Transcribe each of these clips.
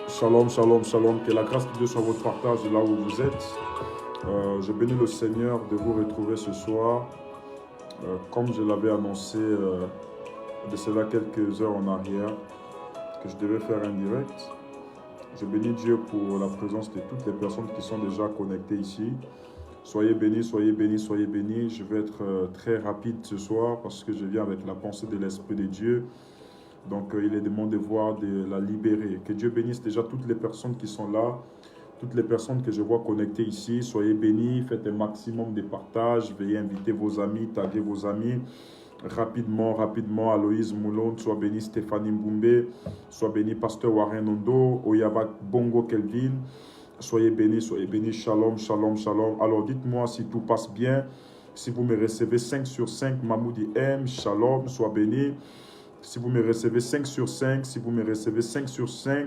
Shalom, shalom, shalom. Que la grâce de Dieu soit votre partage là où vous êtes. Je bénis le Seigneur de vous retrouver ce soir. Comme je l'avais annoncé de cela quelques heures en arrière, que je devais faire un direct. Je bénis Dieu pour la présence de toutes les personnes qui sont déjà connectées ici. Soyez bénis, soyez bénis, soyez bénis. Je vais être très rapide ce soir parce que je viens avec la pensée de l'Esprit de Dieu. Donc, il est de mon devoir de la libérer. Que Dieu bénisse déjà toutes les personnes qui sont là, toutes les personnes que je vois connectées ici. Soyez bénis, faites un maximum de partage, veuillez inviter vos amis, taguer vos amis. Rapidement, Aloïse Moulon, soit béni Stéphanie Mboumbe, soit béni Pasteur Warren Ondo, Oyabak Bongo Kelvin. Soyez bénis, shalom, shalom, shalom. Alors, dites-moi si tout passe bien. Si vous me recevez 5 sur 5, Mamoudi M, shalom, soit béni. Si vous me recevez 5 sur 5, si vous me recevez 5 sur 5,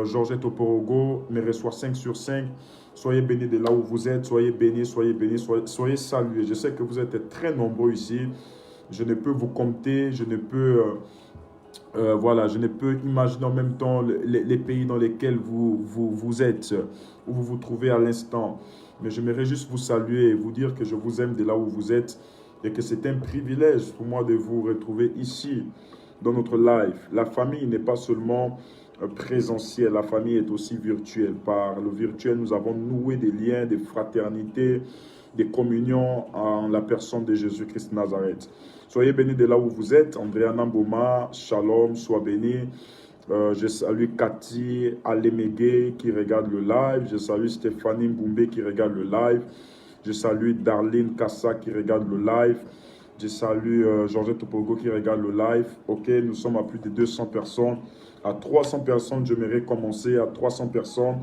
Georgette Oporogo me reçoit 5 sur 5. Soyez bénis de là où vous êtes, soyez bénis, soyez salués. Je sais que vous êtes très nombreux ici. Je ne peux vous compter, je ne peux, je ne peux imaginer en même temps les pays dans lesquels vous êtes, où vous vous trouvez à l'instant. Mais j'aimerais juste vous saluer et vous dire que je vous aime de là où vous êtes et que c'est un privilège pour moi de vous retrouver ici dans notre live. La famille n'est pas seulement présentielle, la famille est aussi virtuelle. Par le virtuel, nous avons noué des liens, des fraternités, des communions en la personne de Jésus-Christ Nazareth. Soyez bénis de là où vous êtes. Andréana Mboma, shalom, sois béni. Je salue Cathy Alemege qui regarde le live. Je salue Stéphanie Mboumbe qui regarde le live. Je salue Darlene Kassa qui regarde le live. Je salue Georgette Topogo qui regarde le live. Ok, nous sommes à plus de 200 personnes. À 300 personnes, j'aimerais commencer. À 300 personnes,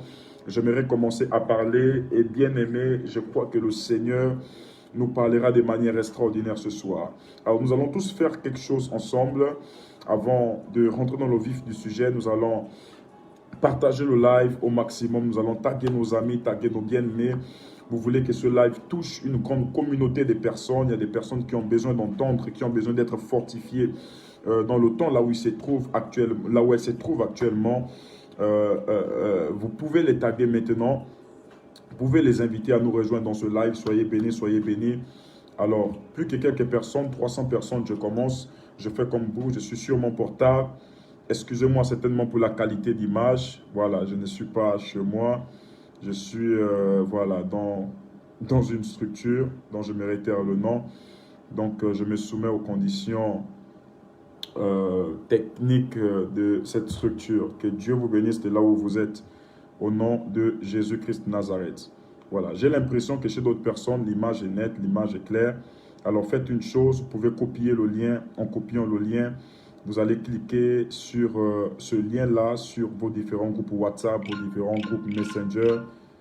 j'aimerais commencer à parler. Et bien aimé, je crois que le Seigneur nous parlera de manière extraordinaire ce soir. Alors nous allons tous faire quelque chose ensemble. Avant de rentrer dans le vif du sujet, nous allons partager le live au maximum. Nous allons taguer nos amis, taguer nos bien-aimés. Vous voulez que ce live touche une grande communauté de personnes. Il y a des personnes qui ont besoin d'entendre, qui ont besoin d'être fortifiées dans le temps là où, elles se trouvent actuellement. Vous pouvez les taguer maintenant. Vous pouvez les inviter à nous rejoindre dans ce live. Soyez bénis, soyez bénis. Alors, plus que quelques personnes, 300 personnes, je commence. Je fais comme vous, je suis sur mon portable. Excusez-moi certainement pour la qualité d'image. Voilà, je ne suis pas chez moi. Je suis dans une structure dont je me réitère le nom. Donc, je me soumets aux conditions techniques de cette structure. Que Dieu vous bénisse de là où vous êtes. Au nom de Jésus-Christ Nazareth. Voilà, j'ai l'impression que chez d'autres personnes, l'image est nette, l'image est claire. Alors, faites une chose, vous pouvez copier le lien. En copiant le lien, vous allez cliquer sur ce lien-là, sur vos différents groupes WhatsApp, vos différents groupes Messenger.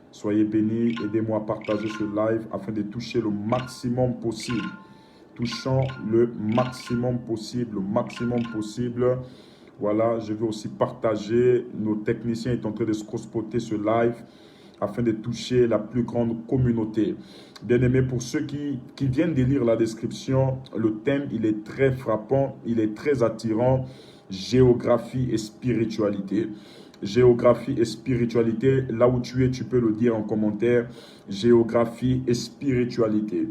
Soyez bénis, aidez-moi à partager ce live afin de toucher le maximum possible. Touchant le maximum possible, Voilà, je veux aussi partager. Nos techniciens sont en train de spotter ce live afin de toucher la plus grande communauté. Bien aimé, pour ceux qui viennent de lire la description, le thème, il est très frappant, il est très attirant. Géographie et spiritualité. Géographie et spiritualité, là où tu es, tu peux le dire en commentaire. Géographie et spiritualité.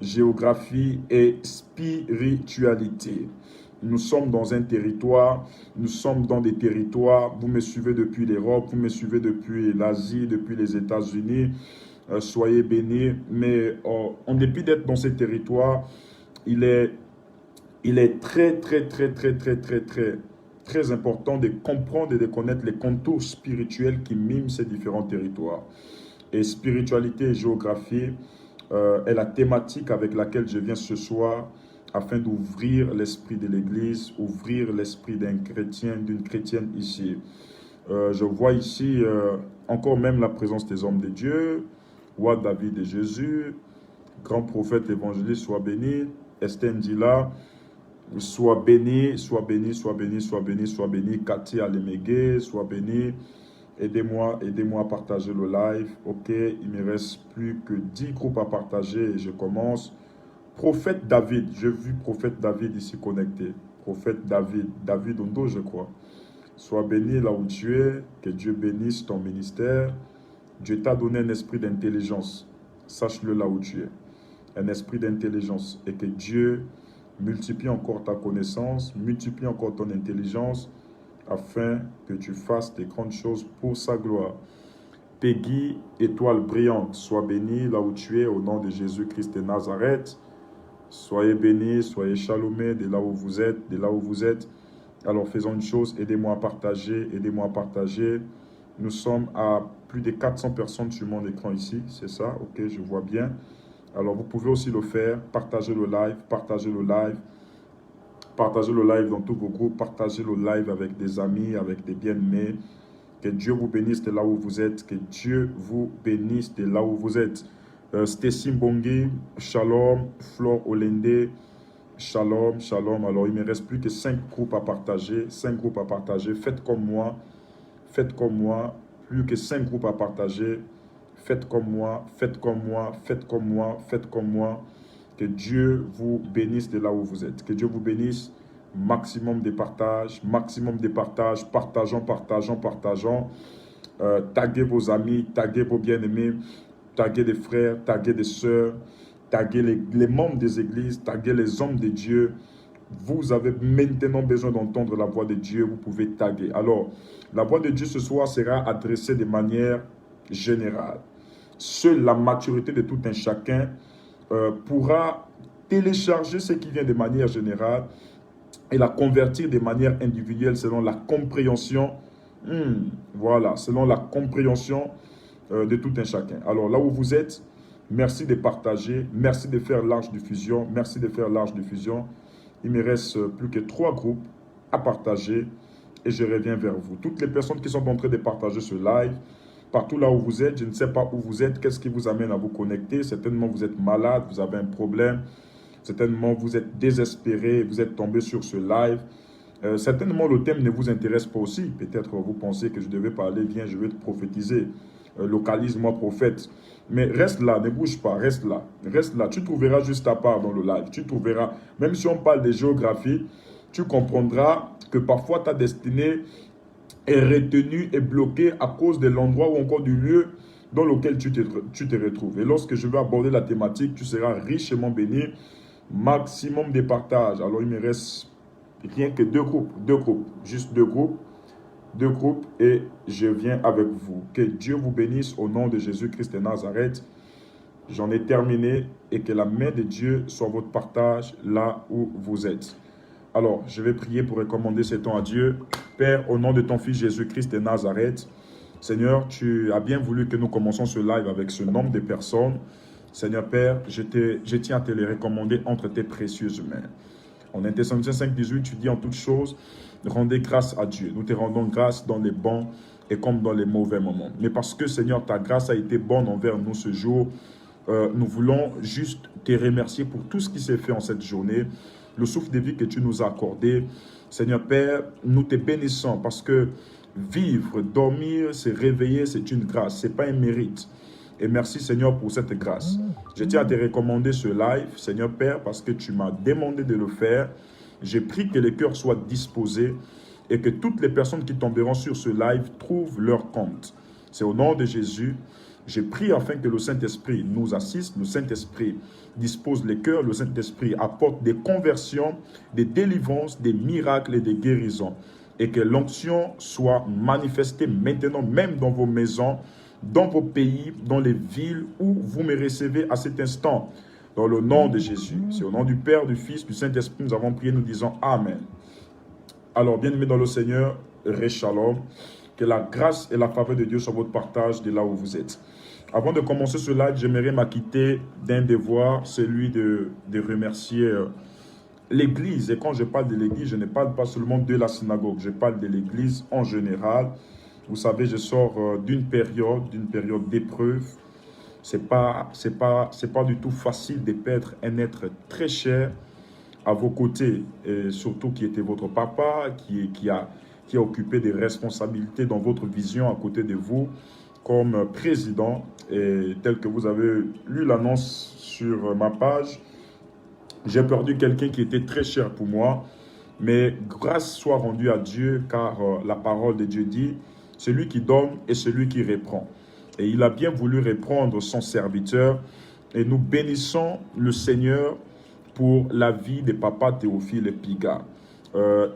Géographie et spiritualité. Nous sommes dans un territoire, nous sommes dans des territoires, vous me suivez depuis l'Europe, vous me suivez depuis l'Asie, depuis les États-Unis, soyez bénis. Mais en dépit d'être dans ces territoires, il est très important de comprendre et de connaître les contours spirituels qui miment ces différents territoires. Et spiritualité et géographie est la thématique avec laquelle je viens ce soir afin d'ouvrir l'esprit de l'Église, ouvrir l'esprit d'un chrétien, d'une chrétienne ici. Je vois ici encore même la présence des hommes de Dieu, roi David et Jésus, grand prophète évangéliste, sois béni. Esther Ndila, sois béni, sois béni, sois béni, sois béni, sois béni. Cathy Alemegue, sois béni. Aidez-moi à partager le live. Ok, il me reste plus que 10 groupes à partager et je commence. Prophète David, j'ai vu prophète David ici connecté. Prophète David, David Ondo, je crois. Sois béni là où tu es, que Dieu bénisse ton ministère. Dieu t'a donné un esprit d'intelligence. Sache-le là où tu es. Un esprit d'intelligence. Et que Dieu multiplie encore ta connaissance, multiplie encore ton intelligence, afin que tu fasses des grandes choses pour sa gloire. Peggy, étoile brillante, sois béni là où tu es, au nom de Jésus-Christ de Nazareth. Soyez bénis, soyez chalomés de là où vous êtes, de là où vous êtes. Alors faisons une chose, aidez-moi à partager, aidez-moi à partager. Nous sommes à plus de 400 personnes sur mon écran ici, c'est ça, ok, je vois bien. Alors vous pouvez aussi le faire, partagez le live, partagez le live. Partagez le live dans tous vos groupes, partagez le live avec des amis, avec des bien-aimés. Que Dieu vous bénisse de là où vous êtes, que Dieu vous bénisse de là où vous êtes. Stacy Mbongi, shalom, Flore Olende, shalom, shalom. Alors, il ne me reste plus que 5 groupes à partager. 5 groupes à partager. Faites comme moi. Faites comme moi. Plus que 5 groupes à partager. Faites comme moi. Faites comme moi. Faites comme moi. Faites comme moi. Que Dieu vous bénisse de là où vous êtes. Que Dieu vous bénisse. Maximum de partage. Maximum de partage. Partageons, partageons, partageons. Taguez vos amis. Taguez vos bien-aimés. Taguez des frères, taguez des sœurs, taguez les membres des églises, taguez les hommes de Dieu. Vous avez maintenant besoin d'entendre la voix de Dieu, vous pouvez taguer. Alors, la voix de Dieu ce soir sera adressée de manière générale. Seule la maturité de tout un chacun pourra télécharger ce qui vient de manière générale et la convertir de manière individuelle selon la compréhension. Voilà, selon la compréhension de tout un chacun. Alors là où vous êtes, merci de partager, merci de faire large diffusion, merci de faire large diffusion. Il me reste plus que 3 groupes à partager et je reviens vers vous. Toutes les personnes qui sont en train de partager ce live, partout là où vous êtes, je ne sais pas où vous êtes, qu'est-ce qui vous amène à vous connecter. Certainement vous êtes malade, vous avez un problème, certainement vous êtes désespéré, vous êtes tombé sur ce live. Certainement le thème ne vous intéresse pas aussi. Peut-être vous pensez que je devais parler, viens, je vais te prophétiser. Localise-moi prophète. Mais reste là, ne bouge pas, reste là. Reste là, tu trouveras juste ta part dans le live. Tu trouveras, même si on parle de géographie, tu comprendras que parfois ta destinée est retenue et bloquée à cause de l'endroit ou encore du lieu dans lequel tu te retrouves. Et lorsque je vais aborder la thématique, tu seras richement béni. Maximum de partage. Alors il me reste rien que 2 groupes, juste 2 groupes. 2 groupes et je viens avec vous. Que Dieu vous bénisse au nom de Jésus-Christ de Nazareth. J'en ai terminé et que la main de Dieu soit votre partage là où vous êtes. Alors, je vais prier pour recommander ce temps à Dieu. Père, au nom de ton Fils Jésus-Christ de Nazareth, Seigneur, tu as bien voulu que nous commençons ce live avec ce nombre de personnes. Seigneur Père, je tiens à te les recommander entre tes précieuses mains. En Thessaloniciens 5:18, tu dis en toutes choses, rendez grâce à Dieu. Nous te rendons grâce dans les bons et comme dans les mauvais moments. Mais parce que, Seigneur, ta grâce a été bonne envers nous ce jour, nous voulons juste te remercier pour tout ce qui s'est fait en cette journée, le souffle de vie que tu nous as accordé. Seigneur Père, nous te bénissons parce que vivre, dormir, se réveiller, c'est une grâce, ce n'est pas un mérite. Et merci Seigneur pour cette grâce. Je tiens à te recommander ce live, Seigneur Père, parce que tu m'as demandé de le faire. J'ai pris que les cœurs soient disposés et que toutes les personnes qui tomberont sur ce live trouvent leur compte. C'est au nom de Jésus. J'ai prié afin que le Saint-Esprit nous assiste, le Saint-Esprit dispose les cœurs, le Saint-Esprit apporte des conversions, des délivrances, des miracles et des guérisons. Et que l'onction soit manifestée maintenant, même dans vos maisons, dans vos pays, dans les villes où vous me recevez à cet instant. Dans le nom de Jésus. C'est au nom du Père, du Fils, du Saint-Esprit, nous avons prié, nous disons Amen. Alors, bien-aimés dans le Seigneur, Shalom, que la grâce et la faveur de Dieu soient votre partage de là où vous êtes. Avant de commencer cela, j'aimerais m'acquitter d'un devoir, celui de remercier l'église. Et quand je parle de l'église, je ne parle pas seulement de la synagogue, je parle de l'église en général. Vous savez, je sors d'une période d'épreuve. C'est pas du tout facile de perdre un être très cher à vos côtés, et surtout qui était votre papa, qui a occupé des responsabilités dans votre vision à côté de vous comme président. Et tel que vous avez lu l'annonce sur ma page, j'ai perdu quelqu'un qui était très cher pour moi, mais grâce soit rendue à Dieu, car la parole de Dieu dit, celui qui donne et celui qui reprend. Et il a bien voulu reprendre son serviteur, et nous bénissons le Seigneur pour la vie de papa Théophile Piga.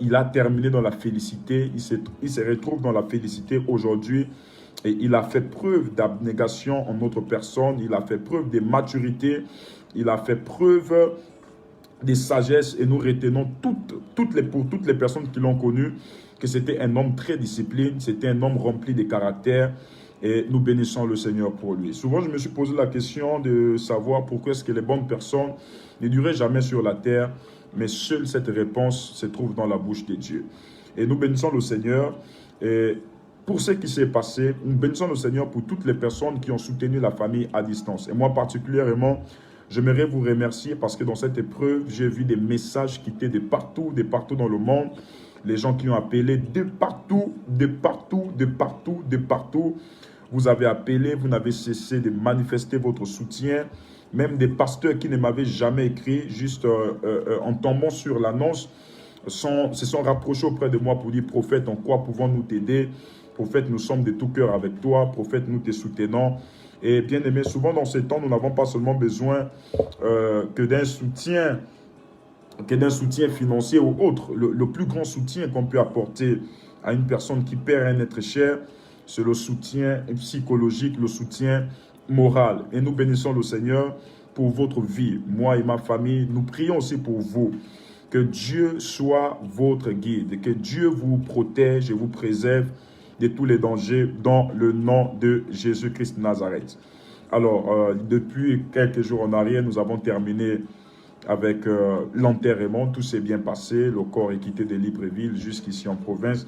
Il a terminé dans la félicité, il se retrouve dans la félicité aujourd'hui, et il a fait preuve d'abnégation en notre personne, il a fait preuve de maturité, il a fait preuve de sagesse, et nous retenons pour toutes les personnes qui l'ont connu, que c'était un homme très discipliné, c'était un homme rempli de caractère, et nous bénissons le Seigneur pour lui. Souvent, je me suis posé la question de savoir pourquoi est-ce que les bonnes personnes ne duraient jamais sur la terre, mais seule cette réponse se trouve dans la bouche de Dieu. Et nous bénissons le Seigneur. Et pour ce qui s'est passé, nous bénissons le Seigneur pour toutes les personnes qui ont soutenu la famille à distance. Et moi particulièrement, j'aimerais vous remercier parce que dans cette épreuve, j'ai vu des messages qui étaient de partout dans le monde. Les gens qui ont appelé de partout. Vous avez appelé, vous n'avez cessé de manifester votre soutien. Même des pasteurs qui ne m'avaient jamais écrit, juste en tombant sur l'annonce, se sont rapprochés auprès de moi pour dire, prophète, en quoi pouvons-nous t'aider? Prophète, nous sommes de tout cœur avec toi. Prophète, nous te soutenons. Et bien aimé, souvent dans ces temps, nous n'avons pas seulement besoin que d'un soutien financier ou autre. Le plus grand soutien qu'on peut apporter à une personne qui perd un être cher, c'est le soutien psychologique, le soutien moral. Et nous bénissons le Seigneur pour votre vie. Moi et ma famille, nous prions aussi pour vous. Que Dieu soit votre guide, que Dieu vous protège et vous préserve de tous les dangers dans le nom de Jésus-Christ de Nazareth. Alors, depuis quelques jours en arrière, nous avons terminé avec l'enterrement. Tout s'est bien passé. Le corps est quitté de Libreville jusqu'ici en province.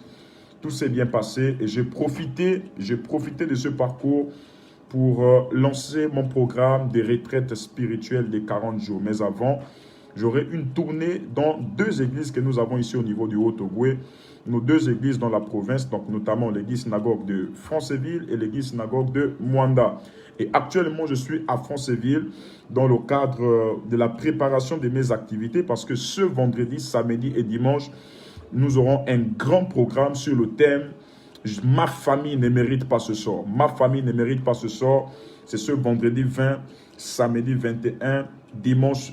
Tout s'est bien passé et j'ai profité de ce parcours pour lancer mon programme de retraite spirituelle de 40 jours. Mais avant, j'aurai une tournée dans 2 églises que nous avons ici au niveau du Haut-Ogooué. Nos 2 églises dans la province, donc notamment l'église synagogue de Franceville et l'église synagogue de Mwanda. Et actuellement, je suis à Franceville dans le cadre de la préparation de mes activités parce que ce vendredi, samedi et dimanche, nous aurons un grand programme sur le thème « Ma famille ne mérite pas ce sort ». Ma famille ne mérite pas ce sort. C'est ce vendredi 20, samedi 21, dimanche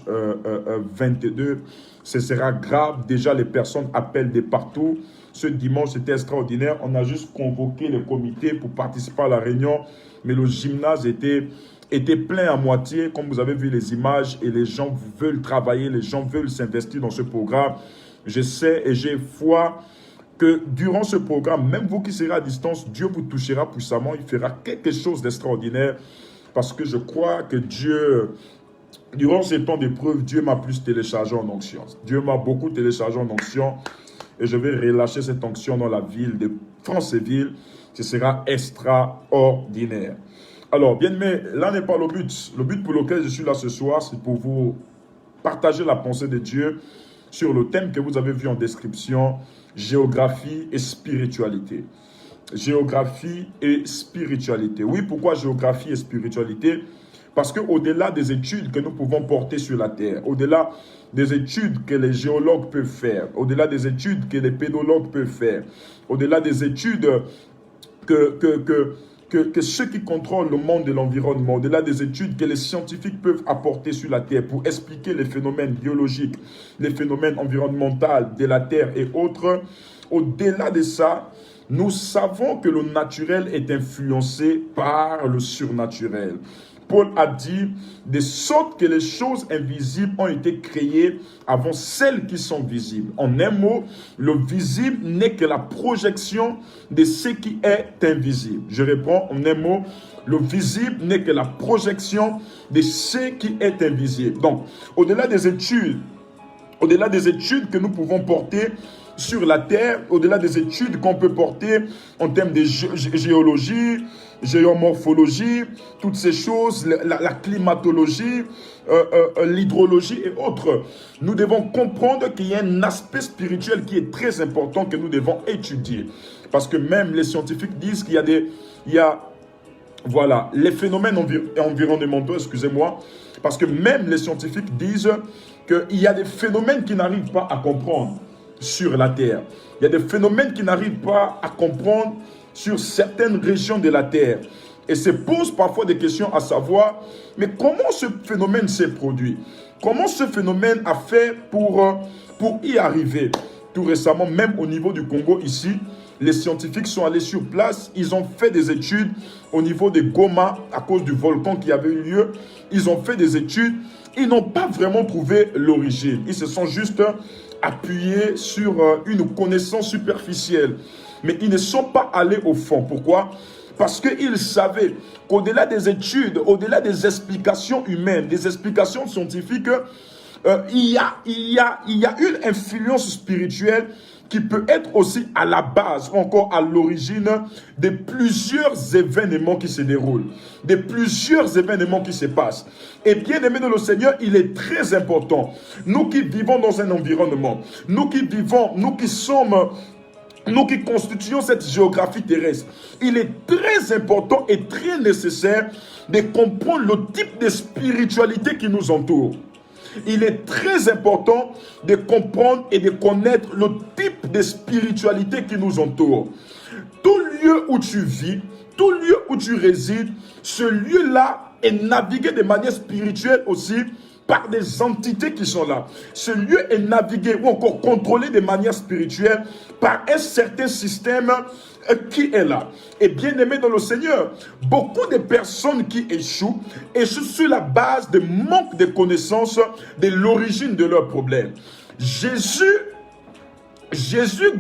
22. Ce sera grave. Déjà, les personnes appellent de partout. Ce dimanche, c'était extraordinaire. On a juste convoqué le comité pour participer à la réunion. Mais le gymnase était plein à moitié. Comme vous avez vu les images. Et les gens veulent travailler. Les gens veulent s'investir dans ce programme. Je sais et j'ai foi que durant ce programme, même vous qui serez à distance, Dieu vous touchera puissamment. Il fera quelque chose d'extraordinaire. Parce que je crois que Dieu, durant ces temps d'épreuve, Dieu m'a plus téléchargé en onction. Dieu m'a beaucoup téléchargé en onction. Et je vais relâcher cette onction dans la ville de Franceville. Ce sera extraordinaire. Alors, bien aimé, là n'est pas le but. Le but pour lequel je suis là ce soir, c'est pour vous partager la pensée de Dieu sur le thème que vous avez vu en description, géographie et spiritualité. Géographie et spiritualité. Oui, pourquoi géographie et spiritualité? Parce qu'au-delà des études que nous pouvons porter sur la terre, au-delà des études que les géologues peuvent faire, au-delà des études que les pédologues peuvent faire, au-delà des études que ceux qui contrôlent le monde de l'environnement, au-delà des études que les scientifiques peuvent apporter sur la Terre pour expliquer les phénomènes biologiques, les phénomènes environnementaux de la Terre et autres, au-delà de ça, nous savons que le naturel est influencé par le surnaturel. Paul a dit, de sorte que les choses invisibles ont été créées avant celles qui sont visibles. En un mot, le visible n'est que la projection de ce qui est invisible. Je réponds en un mot, le visible n'est que la projection de ce qui est invisible. Donc, au-delà des études au-delà des études que nous pouvons porter sur la terre, au-delà des études qu'on peut porter en termes de géologie, géomorphologie, toutes ces choses, la climatologie, l'hydrologie et autres. Nous devons comprendre qu'il y a un aspect spirituel qui est très important que nous devons étudier. Parce que même les scientifiques disent qu'il y a voilà, les phénomènes environnementaux, excusez-moi, parce que même les scientifiques disent qu'il y a des phénomènes qui n'arrivent pas à comprendre sur la Terre. Il y a des phénomènes qui n'arrivent pas à comprendre sur certaines régions de la Terre. Et se posent parfois des questions à savoir, mais comment ce phénomène s'est produit? Comment ce phénomène a fait pour y arriver? Tout récemment, même au niveau du Congo ici, les scientifiques sont allés sur place, ils ont fait des études au niveau de Goma à cause du volcan qui avait eu lieu. Ils ont fait des études, ils n'ont pas vraiment trouvé l'origine. Ils se sont juste appuyés sur une connaissance superficielle. Mais ils ne sont pas allés au fond. Pourquoi? Parce qu'ils savaient qu'au-delà des études, au-delà des explications humaines, des explications scientifiques, il y a une influence spirituelle qui peut être aussi à la base, ou encore à l'origine de plusieurs événements qui se déroulent, de plusieurs événements qui se passent. Et bien aimé de le Seigneur, il est très important, nous qui vivons dans un environnement, nous qui vivons, nous qui constituons cette géographie terrestre, il est très important et très nécessaire de comprendre le type de spiritualité qui nous entoure. Il est très important de comprendre et de connaître le type de spiritualité qui nous entoure. Tout lieu où tu vis, tout lieu où tu résides, ce lieu-là est navigué de manière spirituelle aussi par des entités qui sont là. Ce lieu est navigué ou encore contrôlé de manière spirituelle par un certain système qui est là. Et bien aimé dans le Seigneur, beaucoup de personnes qui échouent sur la base de manque de connaissances de l'origine de leurs problèmes. Jésus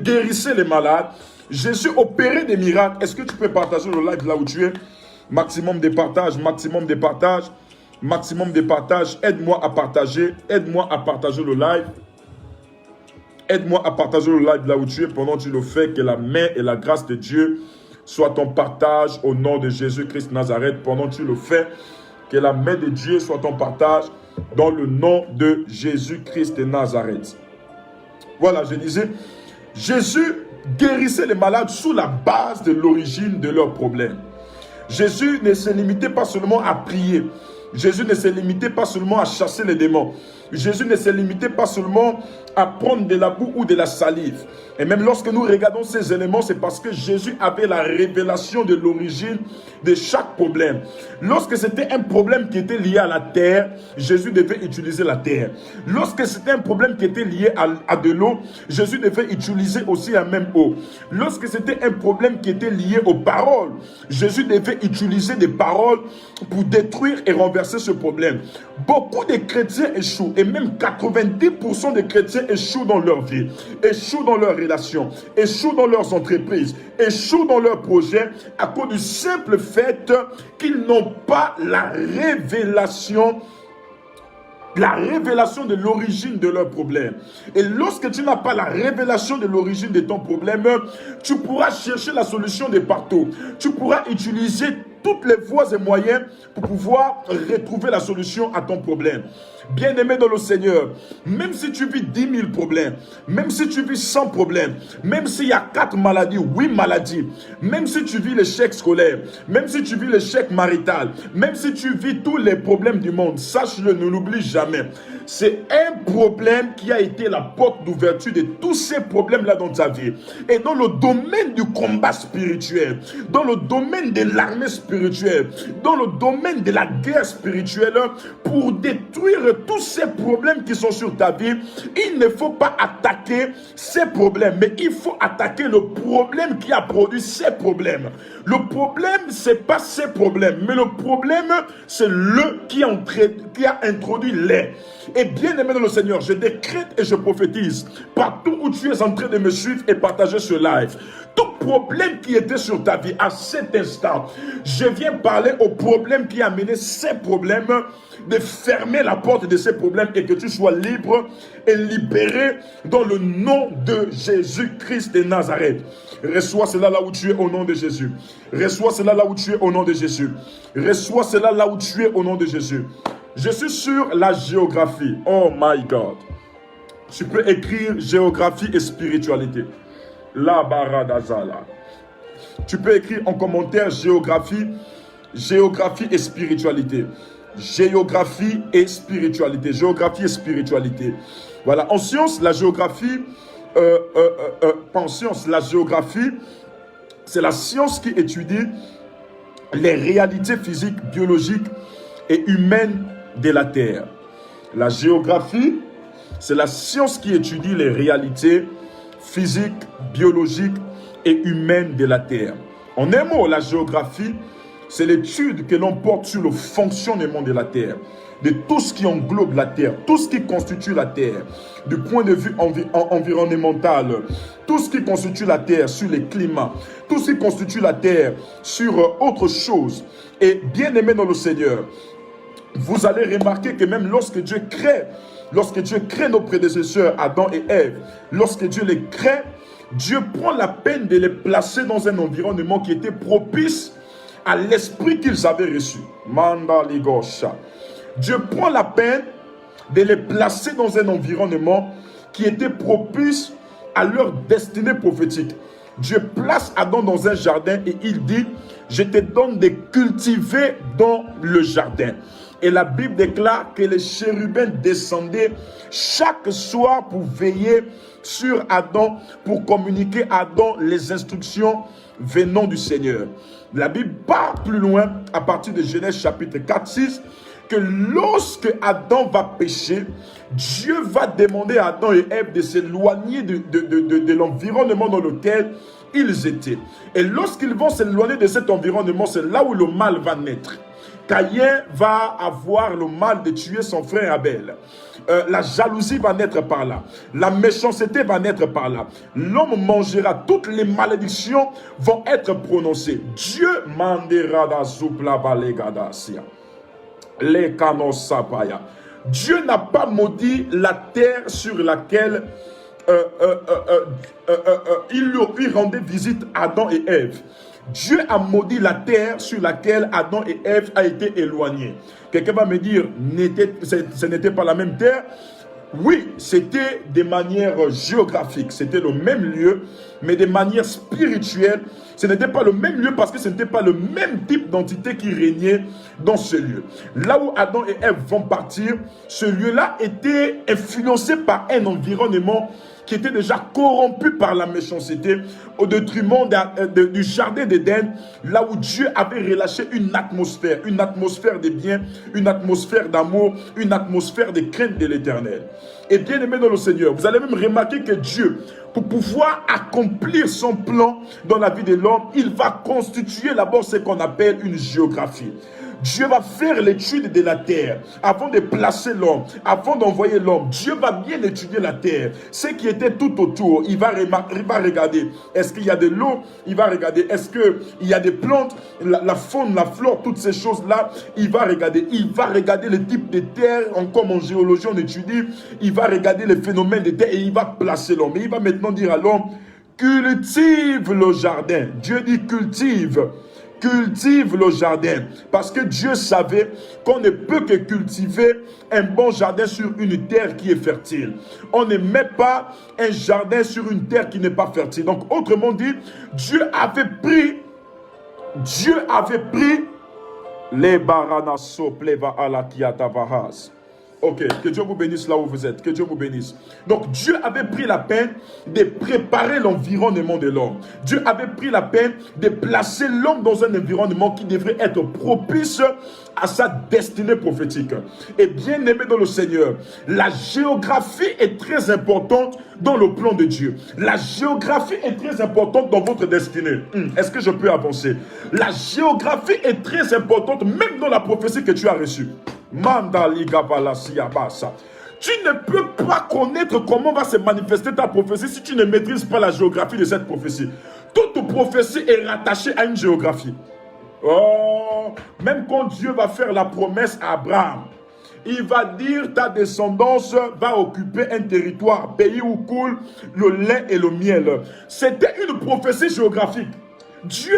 guérissait les malades. Jésus opérait des miracles. Est-ce que tu peux partager le live là où tu es? Maximum de partage, maximum de partage, maximum de partage. Aide-moi à partager le live. Aide-moi à partager le live là où tu es pendant que tu le fais. Que la main et la grâce de Dieu soient ton partage au nom de Jésus-Christ Nazareth. Pendant que tu le fais, que la main de Dieu soit ton partage dans le nom de Jésus-Christ de Nazareth. Voilà, je disais, Jésus guérissait les malades sous la base de l'origine de leurs problèmes. Jésus ne se limitait pas seulement à prier. Jésus ne se limitait pas seulement à chasser les démons. Jésus ne se limitait pas seulement à prendre de la boue ou de la salive. Et même lorsque nous regardons ces éléments, c'est parce que Jésus avait la révélation de l'origine de chaque problème. Lorsque c'était un problème qui était lié à la terre, Jésus devait utiliser la terre. Lorsque c'était un problème qui était lié à de l'eau, Jésus devait utiliser aussi la même eau. Lorsque c'était un problème qui était lié aux paroles, Jésus devait utiliser des paroles pour détruire et renverser ce problème. Beaucoup de chrétiens échouent, et même 90% des chrétiens échouent dans leur vie, échouent dans leurs relations, échouent dans leurs entreprises, échouent dans leurs projets à cause du simple fait qu'ils n'ont pas la révélation de l'origine de leur problème. Et lorsque tu n'as pas la révélation de l'origine de ton problème, tu pourras chercher la solution de partout. Tu pourras utiliser toutes les voies et moyens pour pouvoir retrouver la solution à ton problème. Bien-aimé dans le Seigneur, même si tu vis 10 000 problèmes, même si tu vis 100 problèmes, même s'il y a 4 maladies, 8 maladies, même si tu vis l'échec scolaire, même si tu vis l'échec marital, même si tu vis tous les problèmes du monde, sache-le, ne l'oublie jamais. C'est un problème qui a été la porte d'ouverture de tous ces problèmes-là dans ta vie. Et dans le domaine du combat spirituel, dans le domaine de l'armée spirituelle, dans le domaine de la guerre spirituelle, pour détruire tous ces problèmes qui sont sur ta vie, il ne faut pas attaquer ces problèmes, mais il faut attaquer le problème qui a produit ces problèmes. Le problème, c'est pas ces problèmes, mais le problème, c'est le qui a introduit les. Et bien aimé dans le Seigneur, je décrète et je prophétise partout où tu es en train de me suivre et partager ce live. Tout problème qui était sur ta vie à cet instant, je viens parler au problème qui a amené ces problèmes de fermer la porte sortes de ces problèmes et que tu sois libre et libéré dans le nom de Jésus-Christ de Nazareth. Reçois cela là où tu es au nom de Jésus. Reçois cela là où tu es au nom de Jésus. Reçois cela là où tu es au nom de Jésus. Je suis sur la géographie. Oh my God. Tu peux écrire géographie et spiritualité. La baradazala. Tu peux écrire en commentaire géographie et spiritualité. Géographie et spiritualité. Géographie et spiritualité. Voilà. En science, la géographie, la géographie, c'est la science qui étudie les réalités physiques, biologiques et humaines de la Terre. La géographie, c'est la science qui étudie les réalités physiques, biologiques et humaines de la Terre. En un mot, la géographie, c'est l'étude que l'on porte sur le fonctionnement de la Terre, de tout ce qui englobe la Terre, tout ce qui constitue la Terre, du point de vue environnemental, tout ce qui constitue la Terre sur les climats, tout ce qui constitue la Terre sur autre chose. Et bien aimé dans le Seigneur, vous allez remarquer que même lorsque Dieu crée nos prédécesseurs, Adam et Ève, lorsque Dieu les crée, Dieu prend la peine de les placer dans un environnement qui était propice à l'esprit qu'ils avaient reçu. Manda ligosha. Dieu prend la peine de les placer dans un environnement qui était propice à leur destinée prophétique. Dieu place Adam dans un jardin et il dit, je te donne de cultiver dans le jardin. Et la Bible déclare que les chérubins descendaient chaque soir pour veiller sur Adam, pour communiquer à Adam les instructions venant du Seigneur. La Bible part plus loin, à partir de Genèse chapitre 4-6, que lorsque Adam va pécher, Dieu va demander à Adam et Ève de s'éloigner de l'environnement dans lequel ils étaient. Et lorsqu'ils vont s'éloigner de cet environnement, c'est là où le mal va naître. Caïn va avoir le mal de tuer son frère Abel. La jalousie va naître par là. La méchanceté va naître par là. L'homme mangera. Toutes les malédictions vont être prononcées. Dieu mandera da zupla balegadasia. Les canosapaya. Dieu n'a pas maudit la terre sur laquelle il lui rendait visite Adam et Ève. Dieu a maudit la terre sur laquelle Adam et Ève a été éloignés. Quelqu'un va me dire, ce n'était pas la même terre. Oui, c'était de manière géographique, c'était le même lieu, mais de manière spirituelle, ce n'était pas le même lieu parce que ce n'était pas le même type d'entité qui régnait dans ce lieu. Là où Adam et Ève vont partir, ce lieu-là était influencé par un environnement qui était déjà corrompu par la méchanceté, au détriment du jardin d'Éden, là où Dieu avait relâché une atmosphère de bien, une atmosphère d'amour, une atmosphère de crainte de l'Éternel. Et bien aimé dans le Seigneur, vous allez même remarquer que Dieu, pour pouvoir accomplir son plan dans la vie de l'homme, il va constituer d'abord ce qu'on appelle une géographie. Dieu va faire l'étude de la terre avant de placer l'homme, avant d'envoyer l'homme. Dieu va bien étudier la terre, ce qui était tout autour. Il va regarder, est-ce qu'il y a de l'eau? Il va regarder, est-ce qu'il y a des plantes, la faune, la flore, toutes ces choses-là. Il va regarder le type de terre, comme en géologie on étudie. Il va regarder les phénomènes de terre et il va placer l'homme. Et il va maintenant dire à l'homme, cultive le jardin. Dieu dit cultive le jardin, parce que Dieu savait qu'on ne peut que cultiver un bon jardin sur une terre qui est fertile. On ne met pas un jardin sur une terre qui n'est pas fertile. Donc autrement dit, Dieu avait pris les baranaso pleva ala kiatavahas. Ok, que Dieu vous bénisse là où vous êtes, que Dieu vous bénisse. Donc Dieu avait pris la peine de préparer l'environnement de l'homme. Dieu avait pris la peine de placer l'homme dans un environnement qui devrait être propice à sa destinée prophétique. Et bien aimé dans le Seigneur, la géographie est très importante dans le plan de Dieu. La géographie est très importante dans votre destinée. Est-ce que je peux avancer? La géographie est très importante même dans la prophétie que tu as reçue. Tu ne peux pas connaître comment va se manifester ta prophétie si tu ne maîtrises pas la géographie de cette prophétie. Toute prophétie est rattachée à une géographie. Oh, même quand Dieu va faire la promesse à Abraham, il va dire ta descendance va occuper un territoire, pays où coule le lait et le miel. C'était une prophétie géographique. Dieu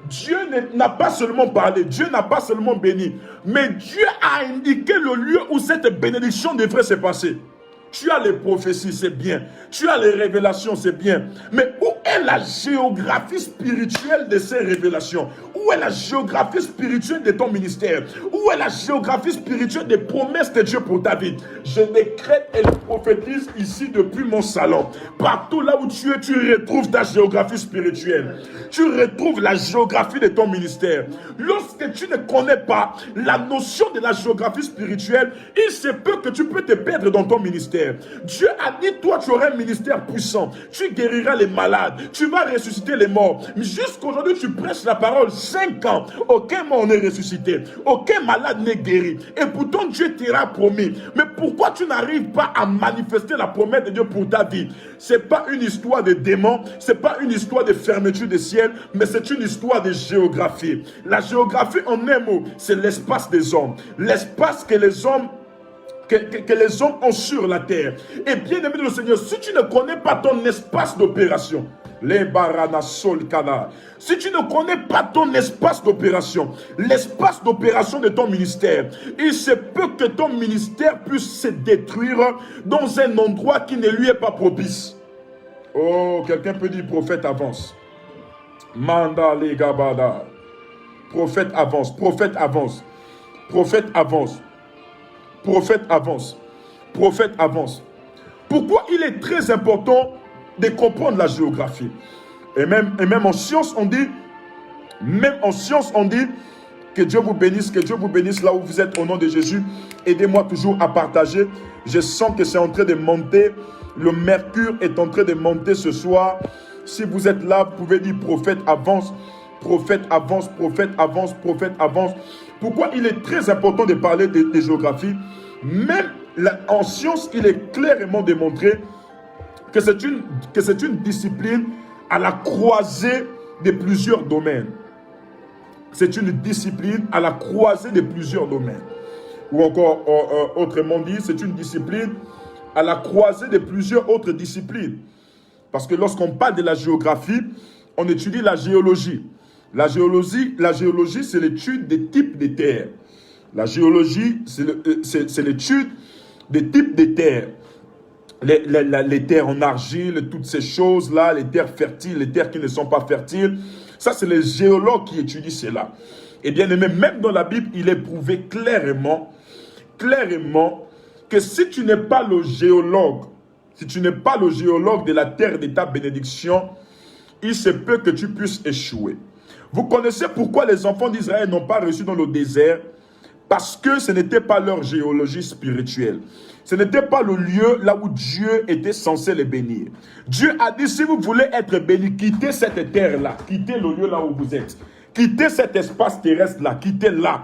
Dieu n'a pas seulement parlé, Dieu n'a pas seulement béni, mais Dieu a indiqué le lieu où cette bénédiction devrait se passer. Tu as les prophéties, c'est bien. Tu as les révélations, c'est bien. Mais où est la géographie spirituelle de ces révélations? Où est la géographie spirituelle de ton ministère? Où est la géographie spirituelle des promesses de Dieu pour ta vie? Je décrète et le prophétise ici depuis mon salon. Partout là où tu es, tu retrouves ta géographie spirituelle. Tu retrouves la géographie de ton ministère. Lorsque tu ne connais pas la notion de la géographie spirituelle, il se peut que tu peux te perdre dans ton ministère. Dieu a dit, toi tu auras un ministère puissant, tu guériras les malades, tu vas ressusciter les morts. Mais jusqu'aujourd'hui tu prêches la parole 5 ans, aucun mort n'est ressuscité, aucun malade n'est guéri, et pourtant Dieu t'aura promis. Mais pourquoi tu n'arrives pas à manifester la promesse de Dieu pour ta vie? C'est pas une histoire de démons, c'est pas une histoire de fermeture des ciels, mais c'est une histoire de géographie. La géographie en un mot, c'est l'espace des hommes, l'espace que les hommes ont sur la terre. Et bien aimé de le Seigneur, si tu ne connais pas ton espace d'opération, si tu ne connais pas ton espace d'opération, l'espace d'opération de ton ministère, il se peut que ton ministère puisse se détruire dans un endroit qui ne lui est pas propice. Oh, quelqu'un peut dire prophète avance. Manda les gabada. Prophète avance, prophète avance, prophète avance. Prophète avance. Prophète avance. Pourquoi il est très important de comprendre la géographie? Et même en science, on dit, que Dieu vous bénisse là où vous êtes au nom de Jésus. Aidez-moi toujours à partager. Je sens que c'est en train de monter. Le mercure est en train de monter ce soir. Si vous êtes là, vous pouvez dire prophète avance. Prophète avance, prophète avance, prophète avance. Pourquoi il est très important de parler de géographie? Même en science, il est clairement démontré que c'est une discipline à la croisée de plusieurs domaines. C'est une discipline à la croisée de plusieurs domaines. Ou encore, autrement dit, c'est une discipline à la croisée de plusieurs autres disciplines. Parce que lorsqu'on parle de la géographie, on étudie la géologie. La géologie, c'est l'étude des types de terres. La géologie, c'est l'étude des types de terres. Les terres en argile, toutes ces choses-là, les terres fertiles, les terres qui ne sont pas fertiles. Ça, c'est les géologues qui étudient cela. Et bien aimé, même dans la Bible, il est prouvé clairement que si tu n'es pas le géologue, de la terre de ta bénédiction, il se peut que tu puisses échouer. Vous connaissez pourquoi les enfants d'Israël n'ont pas reçu dans le désert? Parce que ce n'était pas leur géologie spirituelle. Ce n'était pas le lieu là où Dieu était censé les bénir. Dieu a dit, si vous voulez être bénis, quittez cette terre-là. Quittez le lieu là où vous êtes. Quittez cet espace terrestre-là. Quittez là.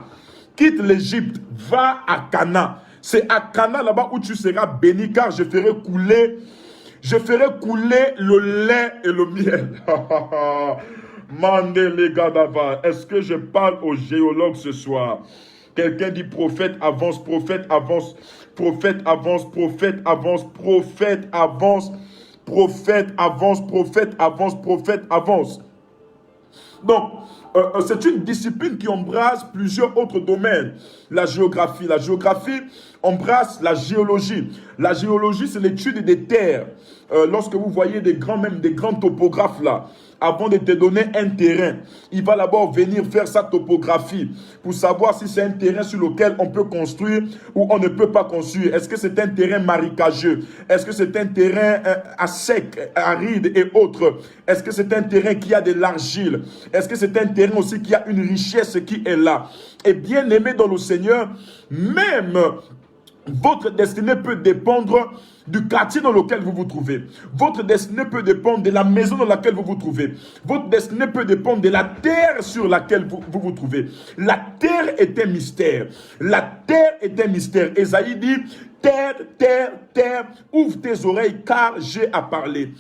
Quitte l'Égypte. Va à Canaan. C'est à Canaan là-bas où tu seras béni, car je ferai couler le lait et le miel. Mandele Gadava. Est-ce que je parle aux géologues ce soir? Quelqu'un dit prophète avance, prophète avance, prophète avance, prophète avance, prophète avance, prophète avance, prophète avance, prophète avance. Donc, c'est une discipline qui embrasse plusieurs autres domaines. La géographie embrasse la géologie. La géologie, c'est l'étude des terres. Lorsque vous voyez des grands topographes là, avant de te donner un terrain, il va d'abord venir faire sa topographie pour savoir si c'est un terrain sur lequel on peut construire ou on ne peut pas construire. Est-ce que c'est un terrain marécageux? Est-ce que c'est un terrain à sec, aride et autres? Est-ce que c'est un terrain qui a de l'argile? Est-ce que c'est un terrain aussi qui a une richesse qui est là? Et bien aimé dans le Seigneur, même votre destinée peut dépendre du quartier dans lequel vous vous trouvez. Votre destinée peut dépendre de la maison dans laquelle vous vous trouvez. Votre destinée peut dépendre de la terre sur laquelle vous vous trouvez. La terre est un mystère. La terre est un mystère. Ésaïe dit, terre, terre, terre, ouvre tes oreilles car j'ai à parler.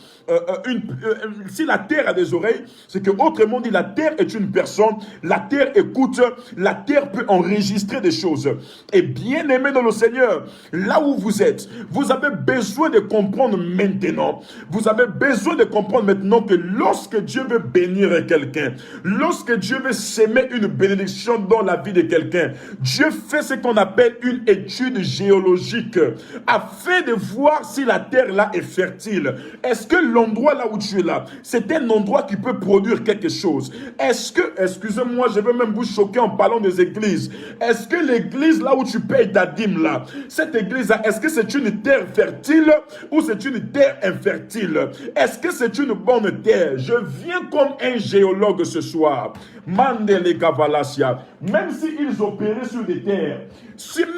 Si la terre a des oreilles, c'est que autrement dit, la terre est une personne, la terre écoute, la terre peut enregistrer des choses. Et bien aimé dans le Seigneur, là où vous êtes, vous avez besoin de comprendre maintenant. Vous avez besoin de comprendre maintenant que lorsque Dieu veut bénir quelqu'un, lorsque Dieu veut s'aimer une bénédiction dans la vie de quelqu'un, Dieu fait ce qu'on appelle une étude géologique afin de voir si la terre là est fertile. Est-ce que l'endroit là où tu es là, c'est un endroit qui peut produire quelque chose? Est-ce que, excusez-moi, je vais même vous choquer en parlant des églises. Est-ce que l'église là où tu payes ta dîme là, cette église là, est-ce que c'est une terre fertile ou c'est une terre infertile? Est-ce que c'est une bonne terre? Je viens comme un géologue ce soir. Mandele Kavalasia. Même s'ils opéraient sur des terres,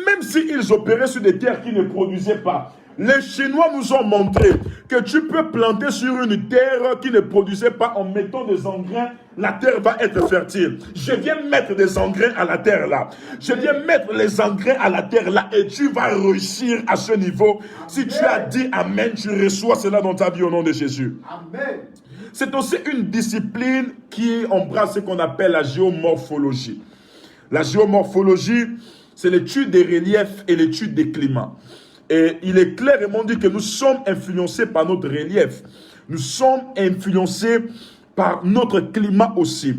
même s'ils opéraient sur des terres qui ne produisaient pas, les Chinois nous ont montré que tu peux planter sur une terre qui ne produisait pas en mettant des engrais, la terre va être fertile. Je viens mettre des engrais à la terre là. Je viens mettre les engrais à la terre là et tu vas réussir à ce niveau. Si tu as dit Amen, tu reçois cela dans ta vie au nom de Jésus. Amen. C'est aussi une discipline qui embrasse ce qu'on appelle la géomorphologie. La géomorphologie, c'est l'étude des reliefs et l'étude des climats. Et il est clairement dit que nous sommes influencés par notre relief. Nous sommes influencés par notre climat aussi.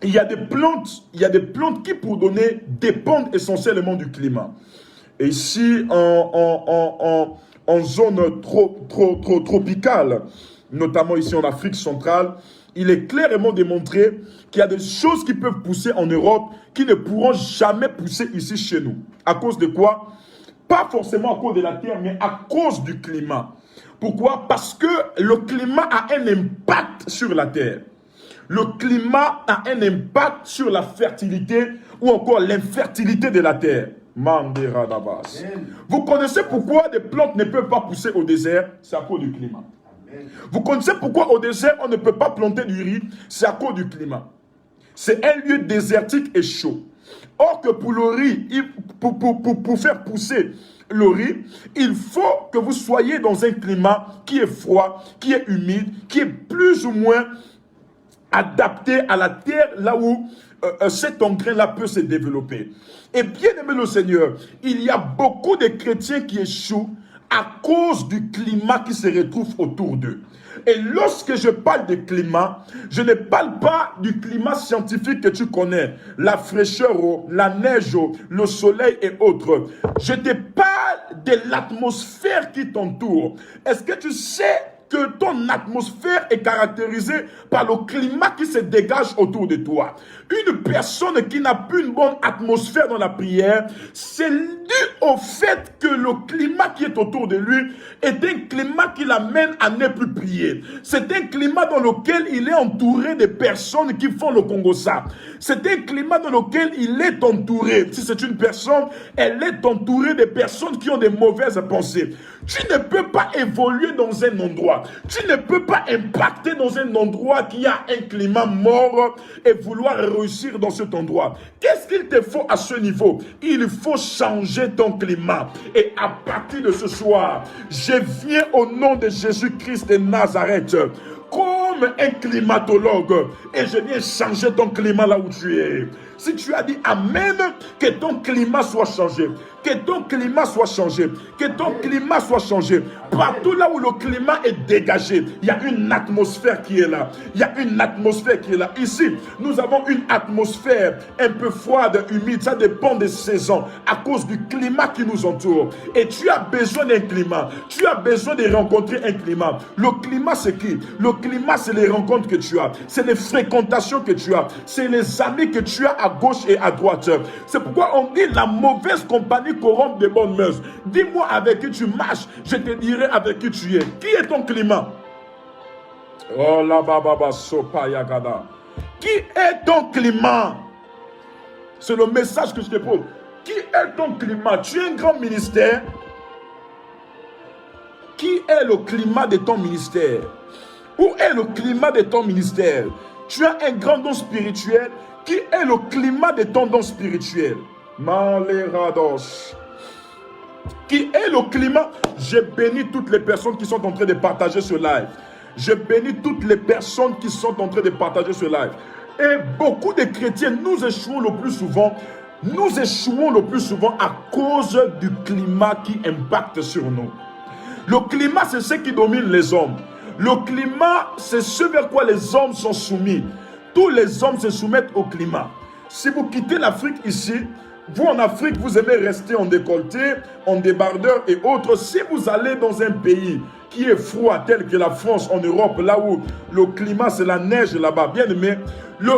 Il y a des plantes qui, pour donner, dépendent essentiellement du climat. Et ici, en zone tropicale, notamment ici en Afrique centrale, il est clairement démontré qu'il y a des choses qui peuvent pousser en Europe qui ne pourront jamais pousser ici chez nous. À cause de quoi? Pas forcément à cause de la terre, mais à cause du climat. Pourquoi? Parce que le climat a un impact sur la terre. Le climat a un impact sur la fertilité ou encore l'infertilité de la terre. Mandera Dabas. Vous connaissez pourquoi des plantes ne peuvent pas pousser au désert? C'est à cause du climat. Vous connaissez pourquoi au désert on ne peut pas planter du riz? C'est à cause du climat. C'est un lieu désertique et chaud. Or que pour le riz, pour faire pousser le riz, il faut que vous soyez dans un climat qui est froid, qui est humide, qui est plus ou moins adapté à la terre là où cet engrais-là peut se développer. Et bien aimé le Seigneur, il y a beaucoup de chrétiens qui échouent à cause du climat qui se retrouve autour d'eux. Et lorsque je parle de climat, je ne parle pas du climat scientifique que tu connais, la fraîcheur, la neige, le soleil et autres. Je te parle de l'atmosphère qui t'entoure. Est-ce que tu sais que ton atmosphère est caractérisée par le climat qui se dégage autour de toi? Une personne qui n'a plus une bonne atmosphère dans la prière, c'est dû au fait que le climat qui est autour de lui est un climat qui l'amène à ne plus prier. C'est un climat dans lequel il est entouré de personnes qui font le Congo-ça. C'est un climat dans lequel il est entouré. Si c'est une personne, elle est entourée de personnes qui ont des mauvaises pensées. Tu ne peux pas évoluer dans un endroit. Tu ne peux pas impacter dans un endroit qui a un climat mort et vouloir réussir dans cet endroit. Qu'est-ce qu'il te faut à ce niveau? Il faut changer ton climat. Et à partir de ce soir, je viens au nom de Jésus-Christ de Nazareth comme un climatologue et je viens changer ton climat là où tu es. Si tu as dit Amen, que ton climat soit changé. Que ton climat soit changé. Que ton climat soit changé. Partout là où le climat est dégagé, il y a une atmosphère qui est là. Il y a une atmosphère qui est là. Ici, nous avons une atmosphère un peu froide, humide. Ça dépend des saisons à cause du climat qui nous entoure. Et tu as besoin d'un climat. Tu as besoin de rencontrer un climat. Le climat, c'est qui? Le climat, c'est les rencontres que tu as. C'est les fréquentations que tu as. C'est les amis que tu as à gauche et à droite. C'est pourquoi on dit la mauvaise compagnie corrompt de bonnes mœurs. Dis-moi avec qui tu marches, je te dirai avec qui tu es. Qui est ton climat? Oh la baba sopa yagada. Qui est ton climat? C'est le message que je te pose. Qui est ton climat? Tu es un grand ministère. Qui est le climat de ton ministère? Où est le climat de ton ministère? Tu as un grand don spirituel. Qui est le climat de ton don spirituel? Malérados. Qui est le climat? Je bénis toutes les personnes qui sont en train de partager ce live. Je bénis toutes les personnes qui sont en train de partager ce live. Et beaucoup de chrétiens, nous échouons le plus souvent. Nous échouons le plus souvent à cause du climat qui impacte sur nous. Le climat, c'est ce qui domine les hommes. Le climat, c'est ce vers quoi les hommes sont soumis. Tous les hommes se soumettent au climat. Si vous quittez l'Afrique ici, vous en Afrique, vous aimez rester en décolleté, en débardeur et autres. Si vous allez dans un pays qui est froid, tel que la France, en Europe, là où le climat, c'est la neige là-bas, bien aimé, le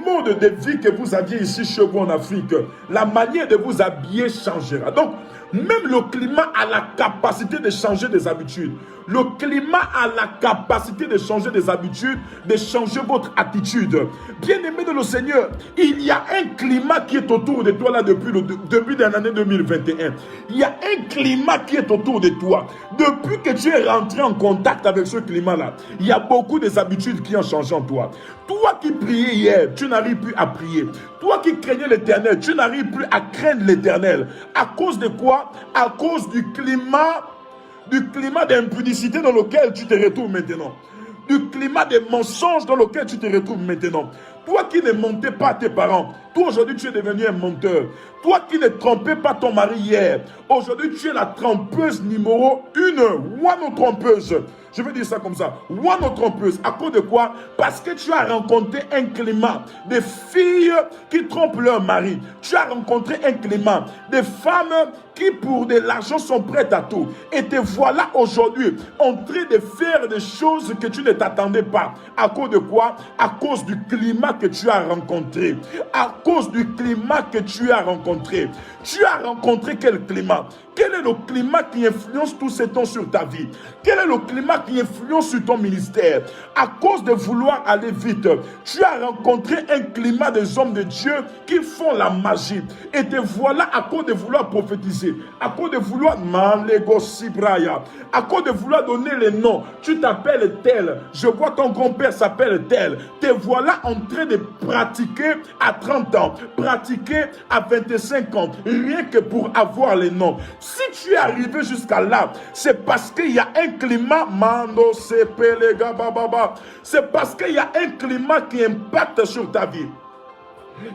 mode de vie que vous aviez ici chez vous en Afrique, la manière de vous habiller changera. Donc, même le climat a la capacité de changer des habitudes. Le climat a la capacité de changer des habitudes, de changer votre attitude. Bien-aimé de le Seigneur, il y a un climat qui est autour de toi là depuis le début de l'année 2021. Il y a un climat qui est autour de toi. Depuis que tu es rentré en contact avec ce climat-là, il y a beaucoup des habitudes qui ont changé en toi. Toi qui priais hier, tu n'arrives plus à prier. Toi qui craignais l'Éternel, tu n'arrives plus à craindre l'Éternel. À cause de quoi? À cause du climat d'impudicité dans lequel tu te retrouves maintenant. Du climat de mensonges dans lequel tu te retrouves maintenant. Toi qui ne mentais pas à tes parents, toi aujourd'hui tu es devenu un menteur. Toi qui ne trompais pas ton mari hier, aujourd'hui tu es la trompeuse numéro 1, one trompeuse. Je veux dire ça comme ça, one trompeuse. À cause de quoi? Parce que tu as rencontré un climat de filles qui trompent leur mari. Tu as rencontré un climat de femmes qui pour de l'argent sont prêtes à tout. Et te voilà aujourd'hui en train de faire des choses que tu ne t'attendais pas. À cause de quoi? À cause du climat que tu as rencontré. À cause du climat que tu as rencontré. Tu as rencontré quel climat? Quel est le climat qui influence tous ces temps sur ta vie? Quel est le climat qui influence sur ton ministère? À cause de vouloir aller vite, tu as rencontré un climat des hommes de Dieu qui font la magie. Et te voilà à cause de vouloir prophétiser, à cause de vouloir à cause de vouloir donner les noms. Tu t'appelles tel, je vois ton grand-père s'appelle tel. Te voilà en train de pratiquer à 30 ans, pratiquer à 25 ans, rien que pour avoir les noms. Si tu es arrivé jusqu'à là, c'est parce qu'il y a un climat, c'est parce qu'il y a un climat qui impacte sur ta vie.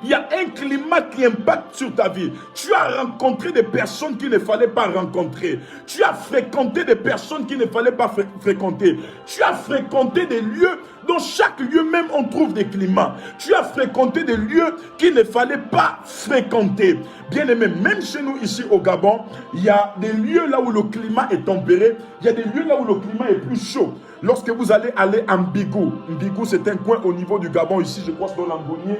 Il y a un climat qui impacte sur ta vie. Tu as rencontré des personnes qu'il ne fallait pas rencontrer. Tu as fréquenté des personnes qu'il ne fallait pas fréquenter. Tu as fréquenté des lieux, dans chaque lieu même on trouve des climats. Tu as fréquenté des lieux qu'il ne fallait pas fréquenter. Bien aimé, même chez nous ici au Gabon, il y a des lieux là où le climat est tempéré. Il y a des lieux là où le climat est plus chaud. Lorsque vous allez à Mbigou, Mbigou c'est un coin au niveau du Gabon ici, je crois, dans l'Ambonier.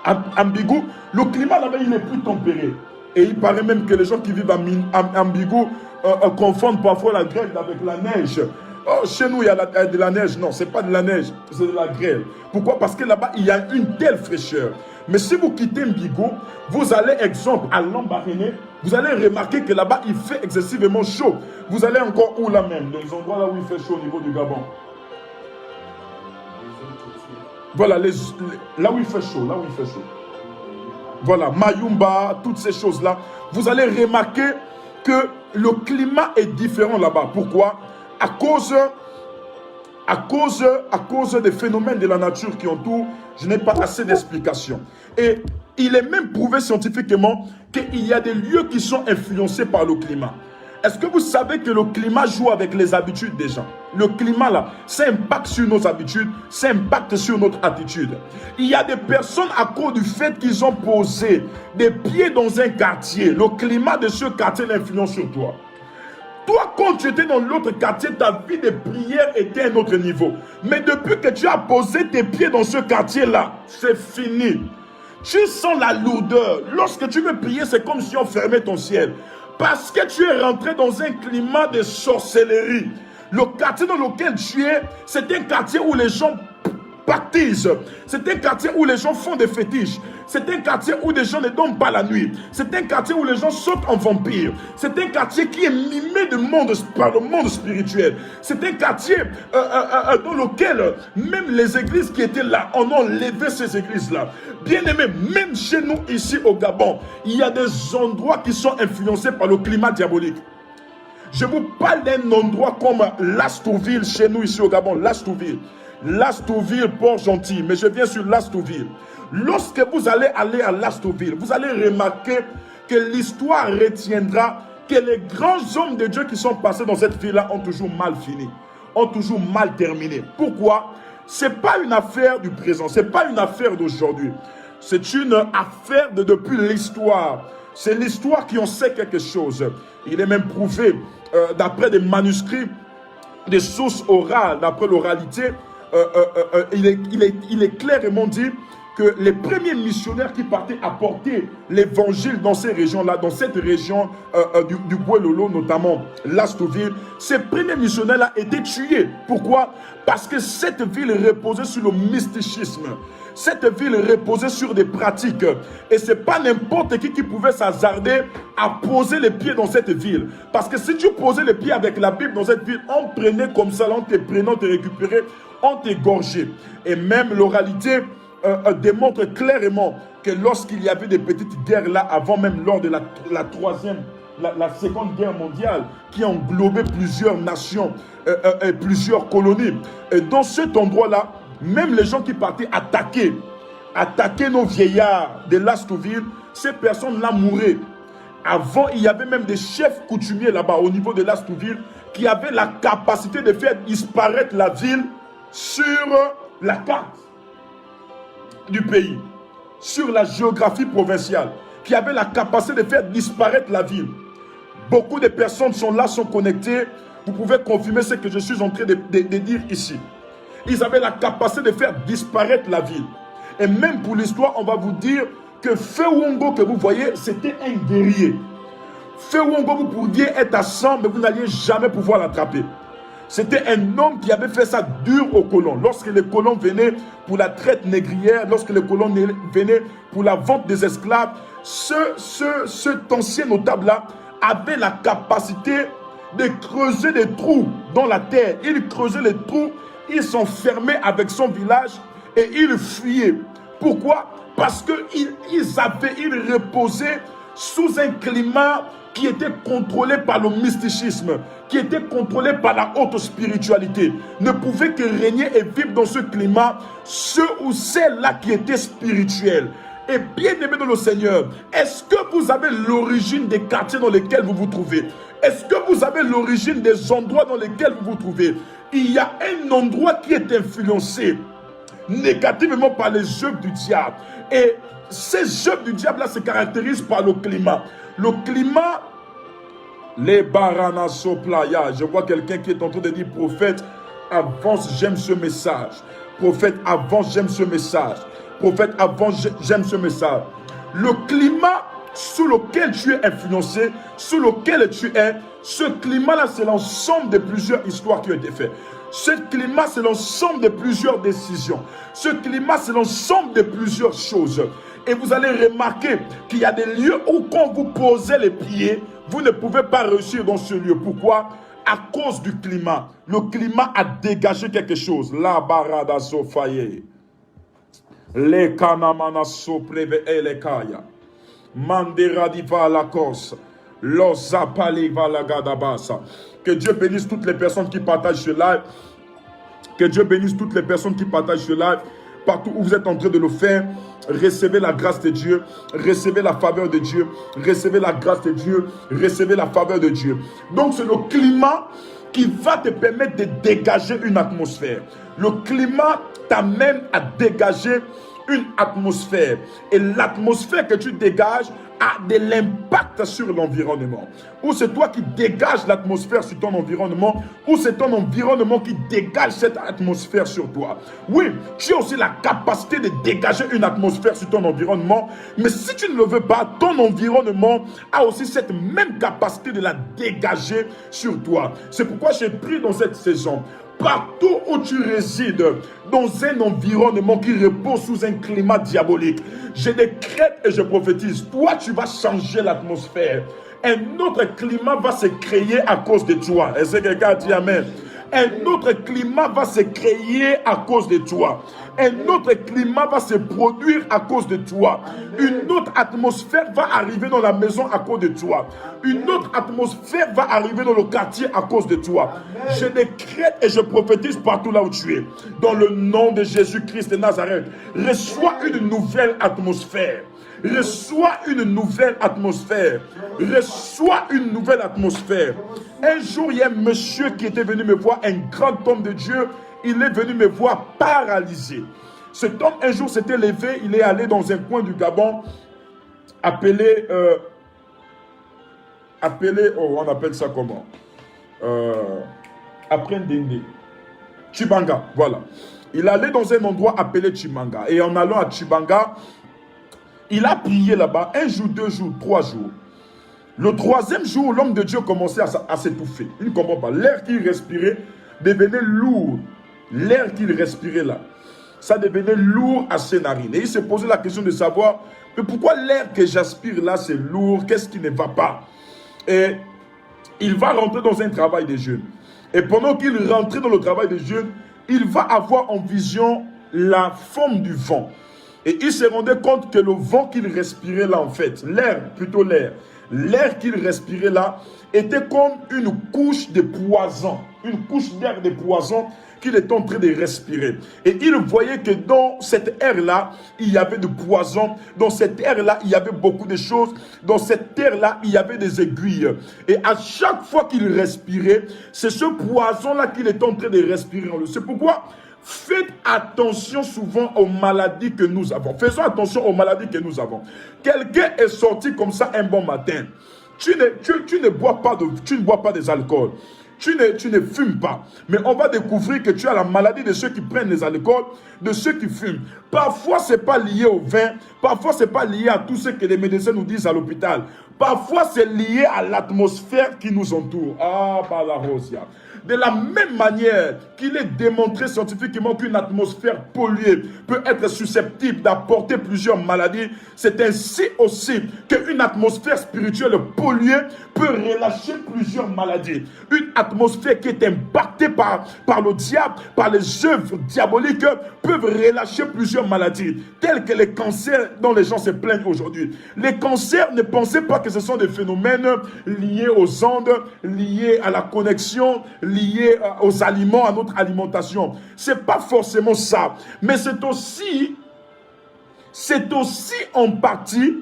À Mbigou, le climat là-bas il est plus tempéré. Et il paraît même que les gens qui vivent à Mbigou confondent parfois la grêle avec la neige. Oh, chez nous il y a de la neige. Non, ce n'est pas de la neige, c'est de la grêle. Pourquoi? Parce que là-bas il y a une telle fraîcheur. Mais si vous quittez Mbigou, vous allez, exemple, à Lambaréné, vous allez remarquer que là-bas il fait excessivement chaud. Vous allez encore où là même? Dans les endroits là où il fait chaud au niveau du Gabon. Voilà, là où il fait chaud, là où il fait chaud. Voilà, Mayumba, toutes ces choses-là. Vous allez remarquer que le climat est différent là-bas. Pourquoi? À cause des phénomènes de la nature qui entourent, je n'ai pas assez d'explications. Et il est même prouvé scientifiquement qu'il y a des lieux qui sont influencés par le climat. Est-ce que vous savez que le climat joue avec les habitudes des gens? Le climat là, ça impacte sur nos habitudes, ça impacte sur notre attitude. Il y a des personnes à cause du fait qu'ils ont posé des pieds dans un quartier. Le climat de ce quartier l'influence sur toi. Toi, quand tu étais dans l'autre quartier, ta vie de prière était à un autre niveau. Mais depuis que tu as posé tes pieds dans ce quartier-là, c'est fini. Tu sens la lourdeur. Lorsque tu veux prier, c'est comme si on fermait ton ciel. Parce que tu es rentré dans un climat de sorcellerie. Le quartier dans lequel tu es, c'est un quartier où les gens pactise. C'est un quartier où les gens font des fétiches. C'est un quartier où les gens ne dorment pas la nuit. C'est un quartier où les gens sautent en vampire. C'est un quartier qui est mimé par le monde spirituel. C'est un quartier dans lequel même les églises qui étaient là, on a enlevé ces églises-là. Bien aimé, même chez nous ici au Gabon, il y a des endroits qui sont influencés par le climat diabolique. Je vous parle d'un endroit comme Lastouville, chez nous ici au Gabon, Lastouville, Port-Gentil, mais je viens sur Lastouville. Lorsque vous allez à Lastouville, vous allez remarquer que l'histoire retiendra que les grands hommes de Dieu qui sont passés dans cette ville-là ont toujours mal fini, ont toujours mal terminé. Pourquoi? Ce n'est pas une affaire du présent, ce n'est pas une affaire d'aujourd'hui. C'est une affaire de depuis l'histoire. C'est l'histoire qui en sait quelque chose. Il est même prouvé, d'après des manuscrits, des sources orales, d'après l'oralité, il est clairement dit que les premiers missionnaires qui partaient apporter l'évangile dans ces régions-là, dans cette région du Guelolo, notamment Lastouville, ces premiers missionnaires-là étaient tués. Pourquoi? Parce que cette ville reposait sur le mysticisme. Cette ville reposait sur des pratiques. Et ce n'est pas n'importe qui pouvait s'hasarder à poser les pieds dans cette ville. Parce que si tu posais les pieds avec la Bible dans cette ville, on prenait comme ça, on te prenait, on te récupérait, on t'égorgeait. Et même l'oralité démontre clairement que lorsqu'il y avait des petites guerres là, avant même lors de la seconde guerre mondiale, qui englobait plusieurs nations et plusieurs colonies. Et dans cet endroit-là, même les gens qui partaient attaquer nos vieillards de Lastouville, ces personnes-là mouraient. Avant, il y avait même des chefs coutumiers là-bas, au niveau de Lastouville, qui avaient la capacité de faire disparaître la ville sur la carte du pays, sur la géographie provinciale, qui avaient la capacité de faire disparaître la ville. Beaucoup de personnes sont là, sont connectées. Vous pouvez confirmer ce que je suis en train de dire ici. Ils avaient la capacité de faire disparaître la ville. Et même pour l'histoire, on va vous dire que Feu Wongo que vous voyez, c'était un guerrier. Feu Wongo, vous pourriez être à 100, mais vous n'alliez jamais pouvoir l'attraper. C'était un homme qui avait fait ça dur aux colons. Lorsque les colons venaient pour la traite négrière, lorsque les colons venaient pour la vente des esclaves, cet ancien notable-là avait la capacité de creuser des trous dans la terre. Il creusait les trous, il s'enfermait avec son village et il fuyait. Pourquoi? Parce qu'ils reposaient sous un climat qui était contrôlé par le mysticisme, qui était contrôlé par la haute spiritualité. Ne pouvaient que régner et vivre dans ce climat ceux ou celles-là qui étaient spirituels. Et bien aimé dans le Seigneur, est-ce que vous avez l'origine des quartiers dans lesquels vous vous trouvez? Est-ce que vous avez l'origine des endroits dans lesquels vous vous trouvez? Il y a un endroit qui est influencé négativement par les œuvres du diable. Et ces œuvres du diable-là se caractérisent par le climat. Le climat, les baranaso playa. Je vois quelqu'un qui est en train de dire, prophète, avance, j'aime ce message. Prophète, avance, j'aime ce message. Prophète, avance, j'aime ce message. Le climat sous lequel tu es influencé, sous lequel tu es, ce climat-là, c'est l'ensemble de plusieurs histoires qui ont été faites. Ce climat, c'est l'ensemble de plusieurs décisions. Ce climat, c'est l'ensemble de plusieurs choses. Et vous allez remarquer qu'il y a des lieux où quand vous posez les pieds, vous ne pouvez pas réussir dans ce lieu. Pourquoi? À cause du climat. Le climat a dégagé quelque chose. La barada sofaye. Les kanamana sopreve ele kaya. Mandera diva la cos. Losapali va la gadabasa. Que Dieu bénisse toutes les personnes qui partagent ce live. Que Dieu bénisse toutes les personnes qui partagent ce live. Partout où vous êtes en train de le faire, recevez la grâce de Dieu, recevez la faveur de Dieu, recevez la grâce de Dieu, recevez la faveur de Dieu. Donc c'est le climat qui va te permettre de dégager une atmosphère. Le climat t'amène à dégager une atmosphère. Et l'atmosphère que tu dégages a de l'impact sur l'environnement. Ou c'est toi qui dégages l'atmosphère sur ton environnement, ou c'est ton environnement qui dégage cette atmosphère sur toi. Oui, tu as aussi la capacité de dégager une atmosphère sur ton environnement, mais si tu ne le veux pas, ton environnement a aussi cette même capacité de la dégager sur toi. C'est pourquoi j'ai pris dans cette saison partout où tu résides, dans un environnement qui repose sous un climat diabolique, je décrète et je prophétise, toi tu vas changer l'atmosphère. Un autre climat va se créer à cause de toi. Est-ce que quelqu'un a dit amen? Un autre climat va se créer à cause de toi. Un autre climat va se produire à cause de toi. Une autre atmosphère va arriver dans la maison à cause de toi. Une autre atmosphère va arriver dans le quartier à cause de toi. Je décrète et je prophétise partout là où tu es. Dans le nom de Jésus-Christ de Nazareth, reçois une nouvelle atmosphère. Reçois une nouvelle atmosphère. Reçois une nouvelle atmosphère. Un jour, il y a un monsieur qui était venu me voir, un grand homme de Dieu. Il est venu me voir paralysé. Cet homme, un jour, s'était levé. Il est allé dans un coin du Gabon, appelé, oh, on appelle ça comment? Après Ndende. Chibanga, voilà. Il allait dans un endroit appelé Chibanga. Et en allant à Chibanga, il a prié là-bas 1 jour, 2 jours, 3 jours. Le 3e jour, l'homme de Dieu commençait à s'étouffer. Il ne comprend pas. L'air qu'il respirait devenait lourd. L'air qu'il respirait là, ça devenait lourd à ses narines. Et il se posait la question de savoir, mais pourquoi l'air que j'aspire là, c'est lourd? Qu'est-ce qui ne va pas? Et il va rentrer dans un travail de jeûne. Et pendant qu'il rentrait dans le travail de jeûne, il va avoir en vision la forme du vent. Et il se rendait compte que le vent qu'il respirait là, en fait, l'air qu'il respirait là, était comme une couche de poison, une couche d'air de poison qu'il est en train de respirer. Et il voyait que dans cet air-là, il y avait du poison. Dans cet air-là, il y avait beaucoup de choses. Dans cet air-là, il y avait des aiguilles. Et à chaque fois qu'il respirait, c'est ce poison-là qu'il est en train de respirer. C'est pourquoi faites attention souvent aux maladies que nous avons. Faisons attention aux maladies que nous avons. Quelqu'un est sorti comme ça un bon matin. Tu ne bois pas des alcools. Tu ne fumes pas. Mais on va découvrir que tu as la maladie de ceux qui prennent les alcools, de ceux qui fument. Parfois, ce n'est pas lié au vin. Parfois, ce n'est pas lié à tout ce que les médecins nous disent à l'hôpital. Parfois, c'est lié à l'atmosphère qui nous entoure. Ah, bah la Rosia. De la même manière qu'il est démontré scientifiquement qu'une atmosphère polluée peut être susceptible d'apporter plusieurs maladies, c'est ainsi aussi qu'une atmosphère spirituelle polluée peut relâcher plusieurs maladies. Une atmosphère qui est impactée par le diable, par les œuvres diaboliques, peuvent relâcher plusieurs maladies, telles que les cancers dont les gens se plaignent aujourd'hui. Les cancers, ne pensez pas que ce sont des phénomènes liés aux ondes, liés à la connexion, liés aux aliments, à notre alimentation. Ce n'est pas forcément ça. Mais c'est aussi en partie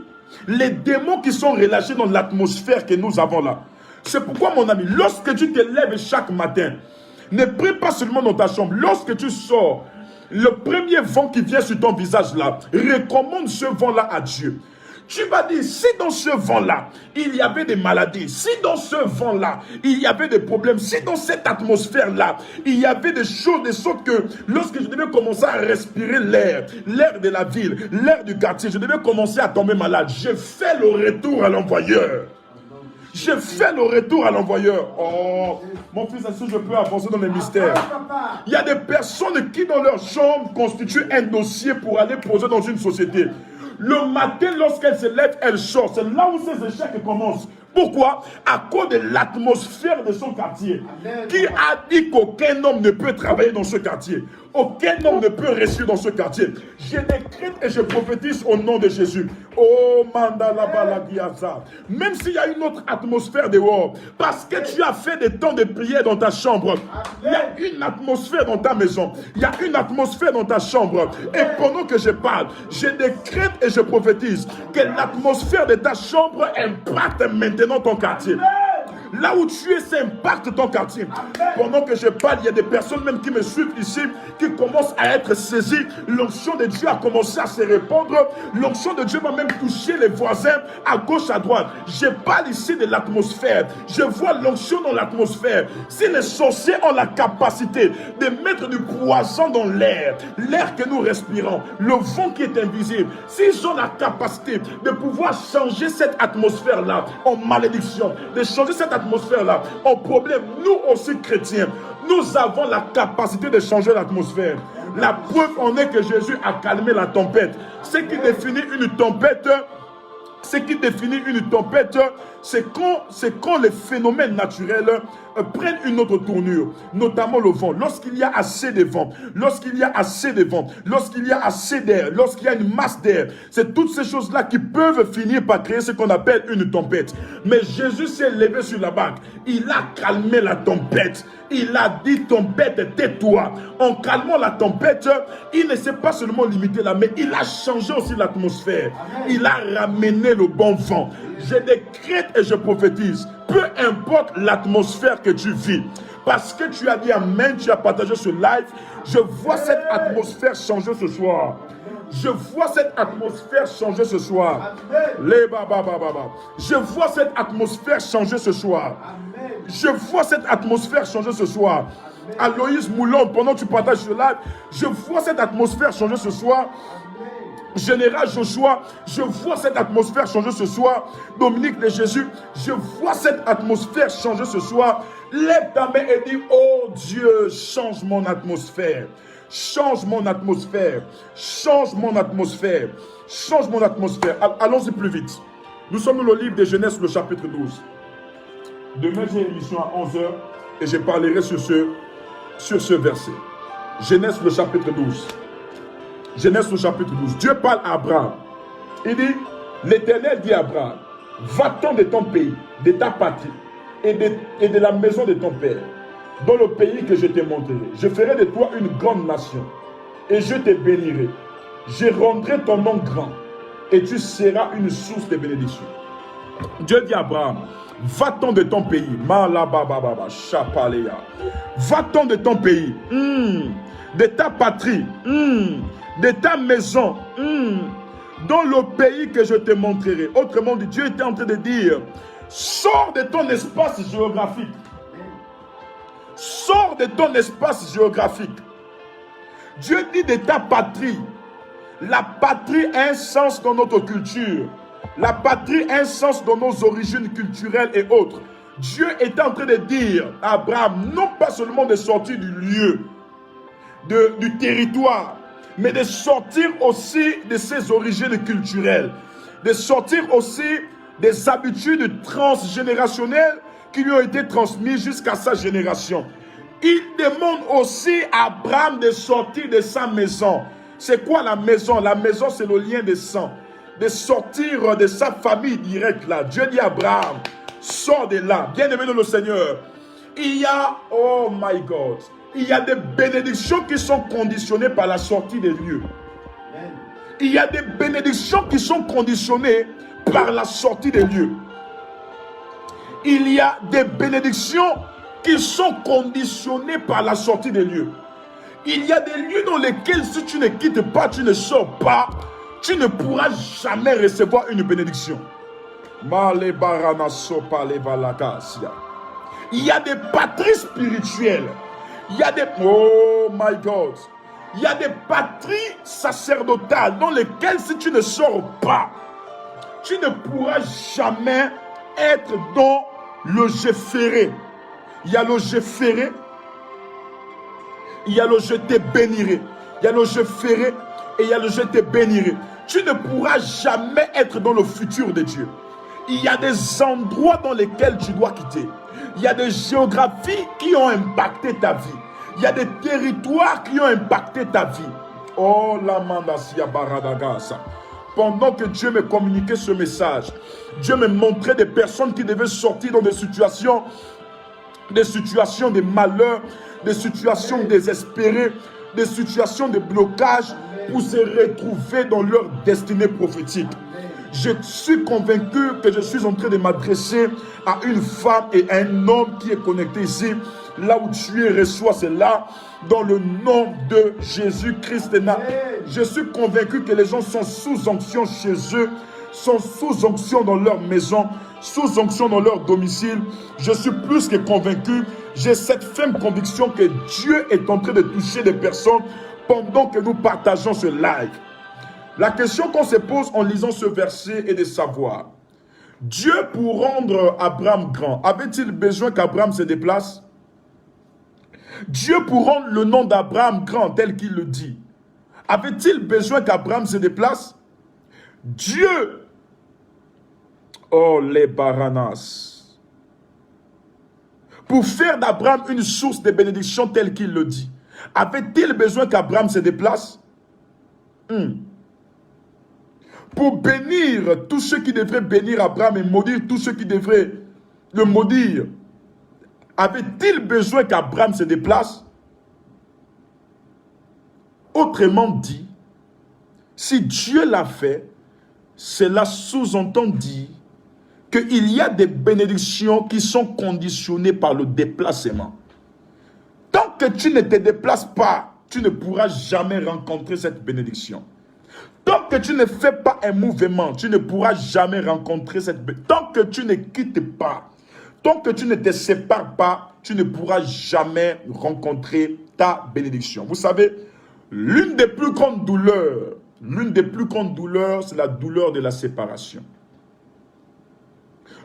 les démons qui sont relâchés dans l'atmosphère que nous avons là. C'est pourquoi, mon ami, lorsque tu te lèves chaque matin, ne prie pas seulement dans ta chambre. Lorsque tu sors, le premier vent qui vient sur ton visage là, recommande ce vent-là à Dieu. Tu vas dire, si dans ce vent-là, il y avait des maladies, si dans ce vent-là, il y avait des problèmes, si dans cette atmosphère-là, il y avait des choses, de sorte que lorsque je devais commencer à respirer l'air de la ville, l'air du quartier, je devais commencer à tomber malade. Je fais le retour à l'envoyeur. Je fais le retour à l'envoyeur. Oh, mon fils, est-ce que je peux avancer dans les mystères? Il y a des personnes qui, dans leur chambre, constituent un dossier pour aller poser dans une société. Le matin, lorsqu'elle se lève, elle sort. C'est là où ces échecs commencent. Pourquoi? À cause de l'atmosphère de son quartier. Amen. Qui a dit qu'aucun homme ne peut travailler dans ce quartier? Aucun homme ne peut réussir dans ce quartier. Je décrète et je prophétise au nom de Jésus. Oh, Mandala Balagiaza. Même s'il y a une autre atmosphère dehors, parce que tu as fait des temps de prière dans ta chambre, il y a une atmosphère dans ta maison. Il y a une atmosphère dans ta chambre. Et pendant que je parle, je décrète et je prophétise que l'atmosphère de ta chambre impacte maintenant ton quartier. Là où tu es, ça impacte ton quartier. Pendant que je parle, il y a des personnes même qui me suivent ici, qui commencent à être saisies. L'onction de Dieu a commencé à se répandre. L'onction de Dieu va même toucher les voisins à gauche, à droite. Je parle ici de l'atmosphère. Je vois l'onction dans l'atmosphère. Si les sorciers ont la capacité de mettre du poison dans l'air, l'air que nous respirons, le vent qui est invisible, s'ils ont la capacité de pouvoir changer cette atmosphère-là en malédiction, de changer cette atmosphère atmosphère-là. Au problème, nous aussi chrétiens, nous avons la capacité de changer l'atmosphère. La preuve en est que Jésus a calmé la tempête. Ce qui définit une tempête, c'est quand les phénomènes naturels prennent une autre tournure, notamment le vent. Lorsqu'il y a assez de vent, lorsqu'il y a assez d'air, lorsqu'il y a une masse d'air, c'est toutes ces choses-là qui peuvent finir par créer ce qu'on appelle une tempête. Mais Jésus s'est levé sur la barque. Il a calmé la tempête. Il a dit, tempête, tais-toi. En calmant la tempête, il ne s'est pas seulement limité là, mais il a changé aussi l'atmosphère. Il a ramené le bon vent. Je décrète et je prophétise, peu importe l'atmosphère que tu vis, parce que tu as dit amen, tu as partagé ce live, je vois cette atmosphère changer ce soir. Je vois cette atmosphère changer ce soir. Je vois cette atmosphère changer ce soir. Je vois cette atmosphère changer ce soir. Aloïs Moulon, pendant que tu partages ce live, je vois cette atmosphère changer ce soir. Général Joshua, je vois cette atmosphère changer ce soir. Dominique de Jésus, je vois cette atmosphère changer ce soir. Lève ta main et dis, oh Dieu, change mon atmosphère. Change mon atmosphère. Change mon atmosphère. Change mon atmosphère. Allons-y plus vite. Nous sommes dans le livre de Genèse, le chapitre 12. Demain, j'ai une émission à 11h et je parlerai sur ce verset. Genèse, le chapitre 12. Genèse au chapitre 12. Dieu parle à Abraham. Il dit, l'Éternel dit à Abraham, va-t'en de ton pays, de ta patrie et de la maison de ton père, dans le pays que je te montrerai. Je ferai de toi une grande nation et je te bénirai. Je rendrai ton nom grand et tu seras une source de bénédiction. Dieu dit à Abraham, va-t'en de ton pays. Va-t'en de ton pays, de ta patrie, de ta maison, dans le pays que je te montrerai. Autrement dit, Dieu était en train de dire, sors de ton espace géographique. Sors de ton espace géographique. Dieu dit de ta patrie. La patrie a un sens dans notre culture. La patrie a un sens dans nos origines culturelles et autres. Dieu est en train de dire à Abraham, non pas seulement de sortir du lieu, du territoire, mais de sortir aussi de ses origines culturelles, de sortir aussi des habitudes transgénérationnelles qui lui ont été transmises jusqu'à sa génération. Il demande aussi à Abraham de sortir de sa maison. C'est quoi la maison? La maison, c'est le lien de sang. De sortir de sa famille directe là. Dieu dit à Abraham, sors de là. Bien-aimé de le Seigneur, il y a, oh my God, il y a des bénédictions qui sont conditionnées par la sortie des lieux. Il y a des bénédictions qui sont conditionnées par la sortie des lieux. Il y a des bénédictions qui sont conditionnées par la sortie des lieux. Il y a des lieux dans lesquels si tu ne quittes pas, tu ne sors pas, tu ne pourras jamais recevoir une bénédiction. Il y a des patries spirituelles. Il y a des... Oh my God. Il y a des patries sacerdotales dans lesquelles si tu ne sors pas, tu ne pourras jamais être dans le je ferai. Il y a le je ferai. Il y a le je te bénirai. Il y a le je ferai et il y a le je te bénirai. Tu ne pourras jamais être dans le futur de Dieu. Il y a des endroits dans lesquels tu dois quitter. Il y a des géographies qui ont impacté ta vie. Il y a des territoires qui ont impacté ta vie. Oh, la mandasia baradagasa. Pendant que Dieu me communiquait ce message, Dieu me montrait des personnes qui devaient sortir dans des situations de malheur, des situations désespérées, des situations de blocage pour se retrouver dans leur destinée prophétique. Je suis convaincu que je suis en train de m'adresser à une femme et à un homme qui est connecté ici. Là où tu es, reçois cela dans le nom de Jésus-Christ. Je suis convaincu que les gens sont sous onction chez eux, sont sous onction dans leur maison, sous onction dans leur domicile. Je suis plus que convaincu. J'ai cette ferme conviction que Dieu est en train de toucher des personnes pendant que nous partageons ce live. La question qu'on se pose en lisant ce verset est de savoir, Dieu, pour rendre Abraham grand, avait-il besoin qu'Abraham se déplace? Dieu, pour rendre le nom d'Abraham grand, tel qu'il le dit, avait-il besoin qu'Abraham se déplace? Dieu, oh les baranas, pour faire d'Abraham une source de bénédiction telle qu'il le dit, avait-il besoin qu'Abraham se déplace? Pour bénir tous ceux qui devraient bénir Abraham et maudire tous ceux qui devraient le maudire, avait-il besoin qu'Abraham se déplace? Autrement dit, si Dieu l'a fait, cela sous-entend dire qu'il y a des bénédictions qui sont conditionnées par le déplacement. Tant que tu ne te déplaces pas, tu ne pourras jamais rencontrer cette bénédiction. Tant que tu ne fais pas un mouvement, tu ne pourras jamais rencontrer cette bénédiction. Tant que tu ne quittes pas, tant que tu ne te sépares pas, tu ne pourras jamais rencontrer ta bénédiction. Vous savez, l'une des plus grandes douleurs, c'est la douleur de la séparation.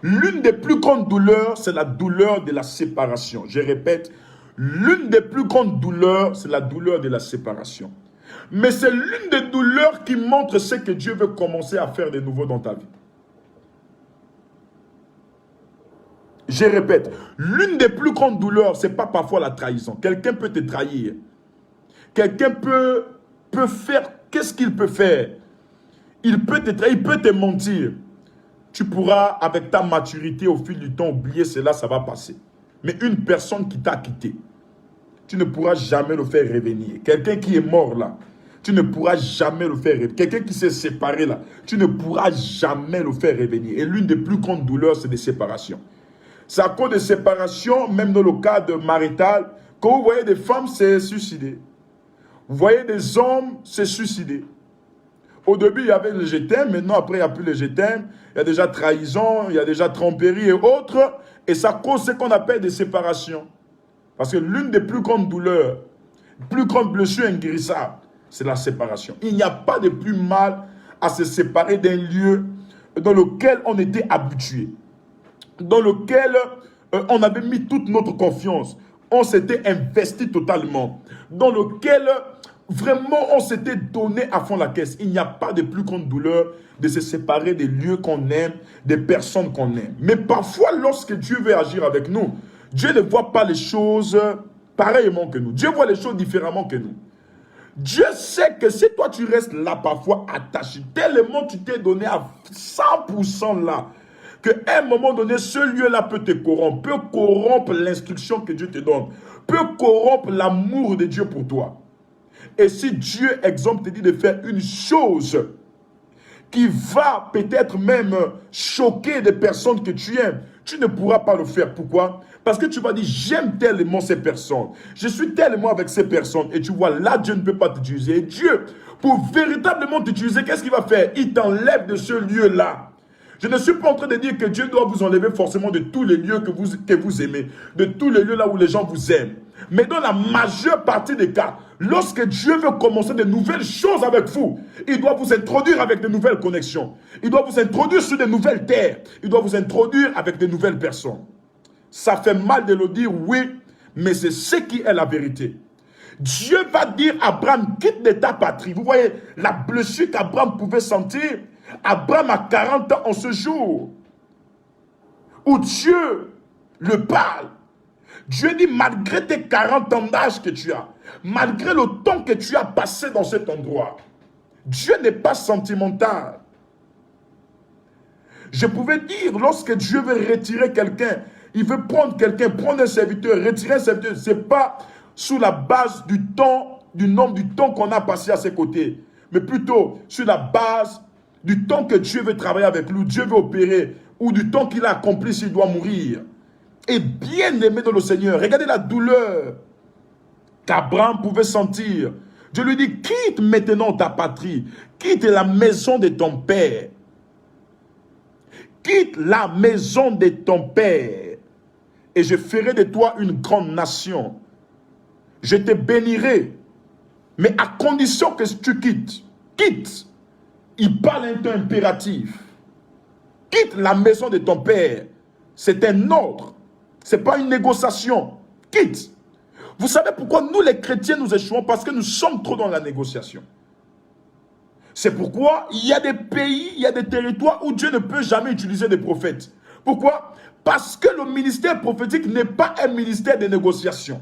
L'une des plus grandes douleurs, c'est la douleur de la séparation. Je répète, l'une des plus grandes douleurs, c'est la douleur de la séparation. Mais c'est l'une des douleurs qui montre ce que Dieu veut commencer à faire de nouveau dans ta vie. Je répète, l'une des plus grandes douleurs, ce n'est pas parfois la trahison. Quelqu'un peut te trahir. Quelqu'un peut faire, qu'est-ce qu'il peut faire? Il peut te trahir, il peut te mentir. Tu pourras, avec ta maturité, au fil du temps, oublier cela, ça va passer. Mais une personne qui t'a quitté, tu ne pourras jamais le faire revenir. Quelqu'un qui est mort là, tu ne pourras jamais le faire revenir. Quelqu'un qui s'est séparé là, tu ne pourras jamais le faire revenir. Et l'une des plus grandes douleurs, c'est des séparations. C'est à cause de séparation, même dans le cadre marital, quand vous voyez des femmes se suicider. Vous voyez des hommes se suicider. Au début, il y avait le je t'aime, maintenant, après, il n'y a plus le je t'aime. Il y a déjà trahison, il y a déjà tromperie et autres. Et ça cause ce qu'on appelle des séparations. Parce que l'une des plus grandes douleurs, plus grande blessure inguérissable, c'est la séparation. Il n'y a pas de plus mal à se séparer d'un lieu dans lequel on était habitué, dans lequel on avait mis toute notre confiance, on s'était investi totalement, dans lequel vraiment on s'était donné à fond la caisse. Il n'y a pas de plus grande douleur de se séparer des lieux qu'on aime, des personnes qu'on aime. Mais parfois, lorsque Dieu veut agir avec nous, Dieu ne voit pas les choses pareillement que nous. Dieu voit les choses différemment que nous. Dieu sait que si toi tu restes là parfois attaché, tellement tu t'es donné à 100% là, qu'à un moment donné, ce lieu-là peut te corrompre, peut corrompre l'instruction que Dieu te donne, peut corrompre l'amour de Dieu pour toi. Et si Dieu, exemple, te dit de faire une chose qui va peut-être même choquer des personnes que tu aimes, tu ne pourras pas le faire. Pourquoi? Parce que tu vas dire, j'aime tellement ces personnes, je suis tellement avec ces personnes, et tu vois, là, Dieu ne peut pas t'utiliser. Et Dieu, pour véritablement t'utiliser, qu'est-ce qu'il va faire? Il t'enlève de ce lieu-là. Je ne suis pas en train de dire que Dieu doit vous enlever forcément de tous les lieux que vous aimez, de tous les lieux là où les gens vous aiment. Mais dans la majeure partie des cas, lorsque Dieu veut commencer de nouvelles choses avec vous, il doit vous introduire avec de nouvelles connexions. Il doit vous introduire sur de nouvelles terres. Il doit vous introduire avec de nouvelles personnes. Ça fait mal de le dire, oui, mais c'est ce qui est la vérité. Dieu va dire à Abraham, quitte de ta patrie. Vous voyez la blessure qu'Abraham pouvait sentir. Abraham a 40 ans en ce jour où Dieu le parle. Dieu dit, malgré tes 40 ans d'âge que tu as, malgré le temps que tu as passé dans cet endroit, Dieu n'est pas sentimental. Je pouvais dire, lorsque Dieu veut retirer quelqu'un, il veut prendre quelqu'un, prendre un serviteur, retirer un serviteur, ce n'est pas sous la base du temps, du nombre du temps qu'on a passé à ses côtés, mais plutôt sur la base du temps que Dieu veut travailler avec lui, Dieu veut opérer, ou du temps qu'il a accompli s'il doit mourir. Et bien aimé dans le Seigneur, regardez la douleur qu'Abraham pouvait sentir. Dieu lui dit, quitte maintenant ta patrie, quitte la maison de ton père. Quitte la maison de ton père, et je ferai de toi une grande nation. Je te bénirai, mais à condition que tu quittes. Quitte. Il parle un temps impératif. Quitte la maison de ton père. C'est un ordre. Ce n'est pas une négociation. Quitte. Vous savez pourquoi nous les chrétiens nous échouons? Parce que nous sommes trop dans la négociation. C'est pourquoi il y a des pays, il y a des territoires où Dieu ne peut jamais utiliser des prophètes. Pourquoi? Parce que le ministère prophétique n'est pas un ministère de négociation.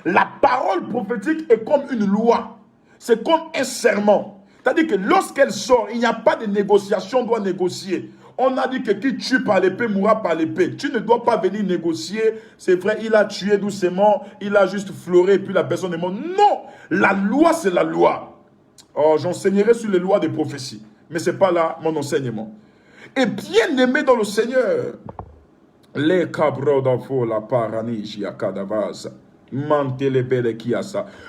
La parole prophétique est comme une loi. C'est comme un serment. C'est-à-dire que lorsqu'elle sort, il n'y a pas de négociation, on doit négocier. On a dit que qui tue par l'épée mourra par l'épée. Tu ne dois pas venir négocier. C'est vrai, il a tué doucement, il a juste fleuré et puis la personne est morte. Non, la loi c'est la loi. Oh, j'enseignerai sur les lois des prophéties. Mais ce n'est pas là mon enseignement. Et bien aimé dans le Seigneur, les cabros d'enfants, la paranige, yakadavaz.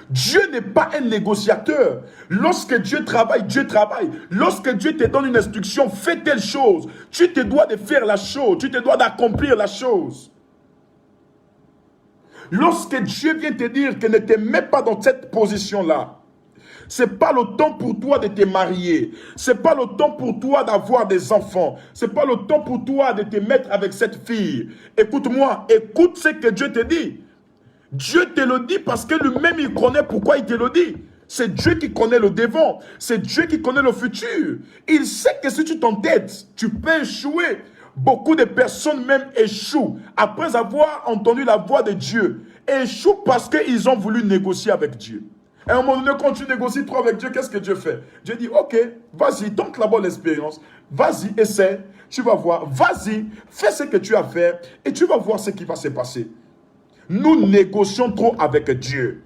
Dieu n'est pas un négociateur. Lorsque Dieu travaille, Dieu travaille. Lorsque Dieu te donne une instruction, fais telle chose. Tu te dois de faire la chose. Tu te dois d'accomplir la chose. Lorsque Dieu vient te dire que ne te mets pas dans cette position-là, ce n'est pas le temps pour toi de te marier. Ce n'est pas le temps pour toi d'avoir des enfants. Ce n'est pas le temps pour toi de te mettre avec cette fille. Écoute-moi, écoute ce que Dieu te dit. Dieu te le dit parce que lui-même, il connaît pourquoi il te le dit. C'est Dieu qui connaît le devant. C'est Dieu qui connaît le futur. Il sait que si tu t'entêtes, tu peux échouer. Beaucoup de personnes même échouent après avoir entendu la voix de Dieu. Échouent parce qu'ils ont voulu négocier avec Dieu. Et à un moment donné, quand tu négocies trop avec Dieu, qu'est-ce que Dieu fait? Dieu dit, ok, vas-y, tente la bonne expérience. Vas-y, essaie. Tu vas voir. Vas-y, fais ce que tu as fait et tu vas voir ce qui va se passer. Nous négocions trop avec Dieu.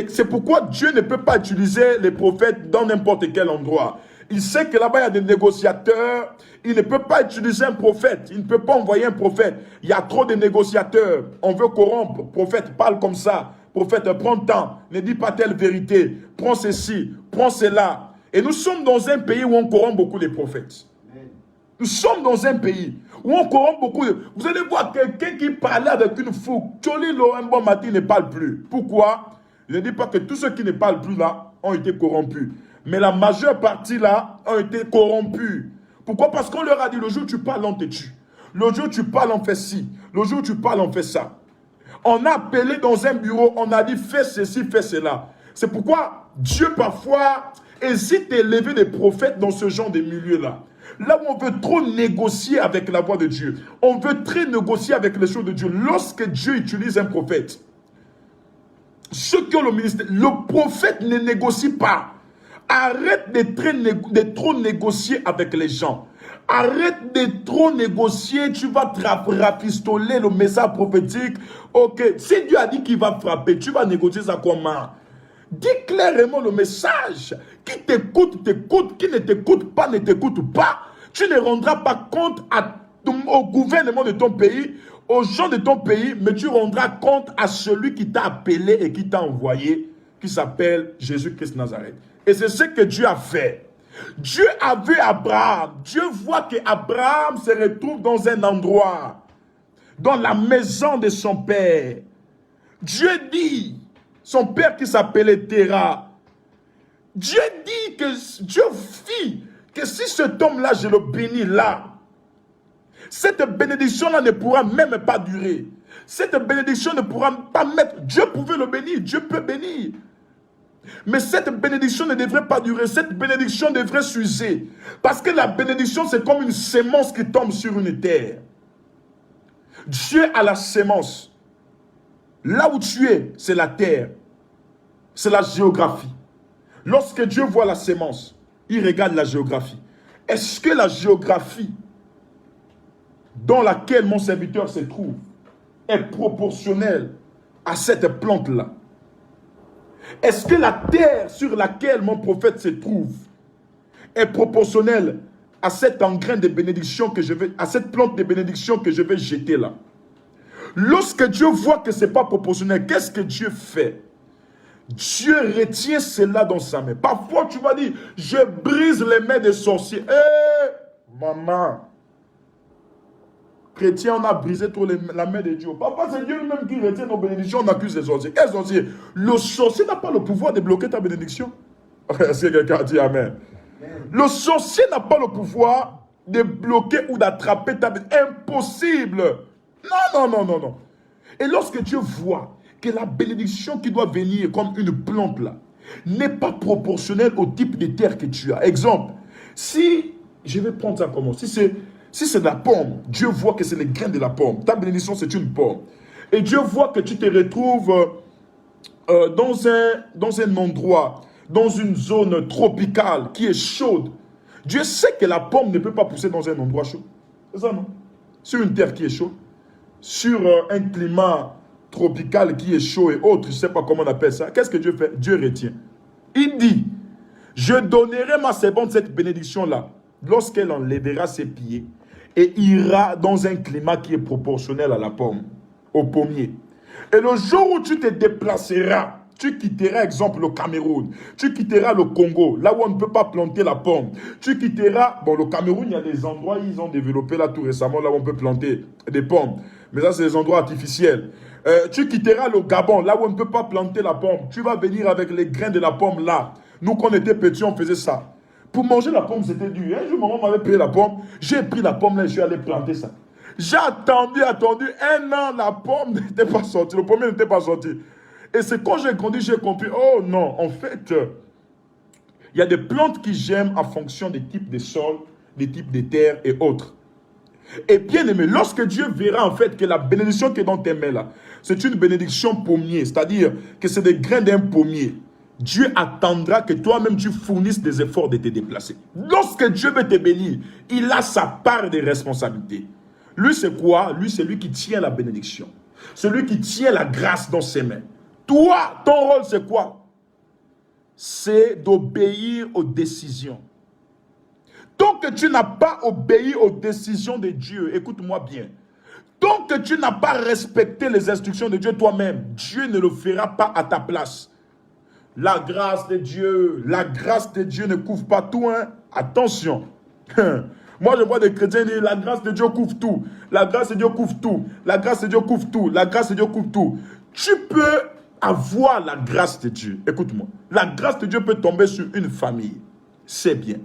C'est pourquoi Dieu ne peut pas utiliser les prophètes dans n'importe quel endroit. Il sait que là-bas, il y a des négociateurs. Il ne peut pas utiliser un prophète. Il ne peut pas envoyer un prophète. Il y a trop de négociateurs. On veut corrompre. Prophète, parle comme ça. Prophète, prends le temps. Ne dis pas telle vérité. Prends ceci. Prends cela. Et nous sommes dans un pays où on corrompt beaucoup les prophètes. Nous sommes dans un pays où on corrompt beaucoup. Vous allez voir quelqu'un qui parlait avec une fougue. Tcholilo, un bon matin, ne parle plus. Pourquoi? Je ne dis pas que tous ceux qui ne parlent plus là ont été corrompus. Mais la majeure partie là ont été corrompus. Pourquoi? Parce qu'on leur a dit, le jour où tu parles, on te tue. Le jour où tu parles, on fait ci. Le jour où tu parles, on fait ça. On a appelé dans un bureau, on a dit, fais ceci, fais cela. C'est pourquoi Dieu parfois hésite à élever des prophètes dans ce genre de milieu-là. Là où on veut trop négocier avec la voix de Dieu. On veut très négocier avec les choses de Dieu. Lorsque Dieu utilise un prophète, ceux qui ont le ministère, le prophète ne négocie pas. Arrête de trop négocier avec les gens. Arrête de trop négocier. Tu vas rafistoler le message prophétique. Ok, si Dieu a dit qu'il va frapper, tu vas négocier ça comment? Dis clairement le message. Qui t'écoute, t'écoute. Qui ne t'écoute pas, ne t'écoute pas. Tu ne rendras pas compte au gouvernement de ton pays, aux gens de ton pays, mais tu rendras compte à celui qui t'a appelé et qui t'a envoyé, qui s'appelle Jésus-Christ Nazareth. Et c'est ce que Dieu a fait. Dieu a vu Abraham. Dieu voit qu'Abraham se retrouve dans un endroit, dans la maison de son père. Dieu dit, son père qui s'appelait Terah, Dieu dit que Dieu fit que si cet homme-là, je le bénis là, cette bénédiction-là ne pourra même pas durer. Cette bénédiction ne pourra pas mettre. Dieu pouvait le bénir, Dieu peut bénir. Mais cette bénédiction ne devrait pas durer. Cette bénédiction devrait s'user. Parce que la bénédiction, c'est comme une sémence qui tombe sur une terre. Dieu a la sémence. Là où tu es, c'est la terre. C'est la géographie. Lorsque Dieu voit la sémence, il regarde la géographie. Est-ce que la géographie dans laquelle mon serviteur se trouve est proportionnelle à cette plante-là? Est-ce que la terre sur laquelle mon prophète se trouve est proportionnelle à cet engrain de bénédiction que je vais, à cette plante de bénédiction que je vais jeter là? Lorsque Dieu voit que ce n'est pas proportionnel, qu'est-ce que Dieu fait? Dieu retient cela dans sa main. Parfois tu vas dire, je brise les mains des sorciers. Maman, chrétien, on a brisé trop la main de Dieu. Papa, c'est Dieu lui-même qui retient nos bénédictions, on accuse les sorciers. Quels sorciers? Le sorcier n'a pas le pouvoir de bloquer ta bénédiction. Est-ce que quelqu'un a dit Amen? Le sorcier n'a pas le pouvoir de bloquer ou d'attraper ta bénédiction. Impossible. Non, non, non, non, non. Et lorsque Dieu voit que la bénédiction qui doit venir comme une plante là, n'est pas proportionnelle au type de terre que tu as. Exemple, si, je vais prendre ça comment, si c'est de la pomme, Dieu voit que c'est les grains de la pomme. Ta bénédiction, c'est une pomme. Et Dieu voit que tu te retrouves dans un endroit, dans une zone tropicale qui est chaude. Dieu sait que la pomme ne peut pas pousser dans un endroit chaud. C'est ça, non? Sur une terre qui est chaude, sur un climat tropical qui est chaud et autres, je ne sais pas comment on appelle ça. Qu'est-ce que Dieu fait? Dieu retient. Il dit, je donnerai ma servante cette bénédiction-là lorsqu'elle enlèvera ses pieds et ira dans un climat qui est proportionnel à la pomme, au pommier. Et le jour où tu te déplaceras, tu quitteras, exemple, le Cameroun, tu quitteras le Congo, là où on ne peut pas planter la pomme. Tu quitteras, bon, le Cameroun, il y a des endroits, ils ont développé là tout récemment, là où on peut planter des pommes. Mais ça, c'est des endroits artificiels. Tu quitteras le Gabon, là où on ne peut pas planter la pomme. Tu vas venir avec les grains de la pomme là. Nous, quand on était petits, on faisait ça. Pour manger la pomme, c'était dur. Un jour, maman m'avait payé la pomme. J'ai pris la pomme là et je suis allé planter ça. J'ai attendu un an, la pomme n'était pas sortie. Le pommier n'était pas sorti. Et c'est quand j'ai grandi, j'ai compris, oh non, en fait, il y a des plantes qui j'aime en fonction des types de sols, des types de terres et autres. Et bien aimé, lorsque Dieu verra en fait que la bénédiction qui est dans tes mains là, c'est une bénédiction pommier, c'est-à-dire que c'est des grains d'un pommier, Dieu attendra que toi-même tu fournisses des efforts de te déplacer. Lorsque Dieu veut te bénir, il a sa part de responsabilité. Lui c'est quoi? Lui c'est lui qui tient la bénédiction. Celui qui tient la grâce dans ses mains. Toi, ton rôle c'est quoi? C'est d'obéir aux décisions. Tant que tu n'as pas obéi aux décisions de Dieu, écoute-moi bien, tant que tu n'as pas respecté les instructions de Dieu toi-même, Dieu ne le fera pas à ta place. La grâce de Dieu ne couvre pas tout, hein? Attention. Moi, je vois des chrétiens dire, la grâce de Dieu couvre tout. La grâce de Dieu couvre tout. La grâce de Dieu couvre tout. La grâce de Dieu couvre tout. Tu peux avoir la grâce de Dieu. Écoute-moi. La grâce de Dieu peut tomber sur une famille. C'est bien.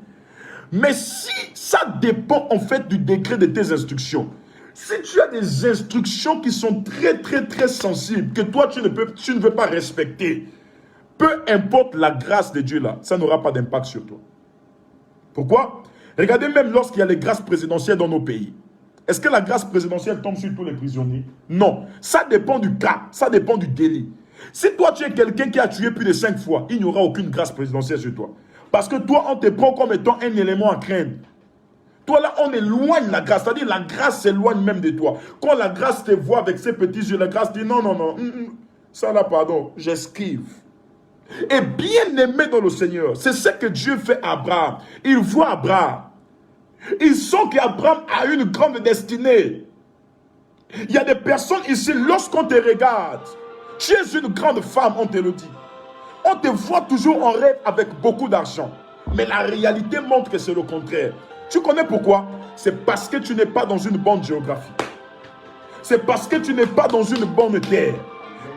Mais si ça dépend en fait du degré de tes instructions, si tu as des instructions qui sont très très très sensibles, que toi tu ne veux pas respecter, peu importe la grâce de Dieu là, ça n'aura pas d'impact sur toi. Pourquoi? Regardez même lorsqu'il y a les grâces présidentielles dans nos pays. Est-ce que la grâce présidentielle tombe sur tous les prisonniers? Non. Ça dépend du cas, ça dépend du délit. Si toi tu es quelqu'un qui a tué plus de 5 fois, il n'y aura aucune grâce présidentielle sur toi. Parce que toi, on te prend comme étant un élément à craindre. Toi, là, on éloigne la grâce. C'est-à-dire, la grâce s'éloigne même de toi. Quand la grâce te voit avec ses petits yeux, la grâce dit non, non, non. Ça là, pardon, j'esquive. Et bien aimé dans le Seigneur, c'est ce que Dieu fait à Abraham. Il voit Abraham. Il sent qu'Abraham a une grande destinée. Il y a des personnes ici, lorsqu'on te regarde, tu es une grande femme, on te le dit. On te voit toujours en rêve avec beaucoup d'argent. Mais la réalité montre que c'est le contraire. Tu connais pourquoi? C'est parce que tu n'es pas dans une bonne géographie. C'est parce que tu n'es pas dans une bonne terre.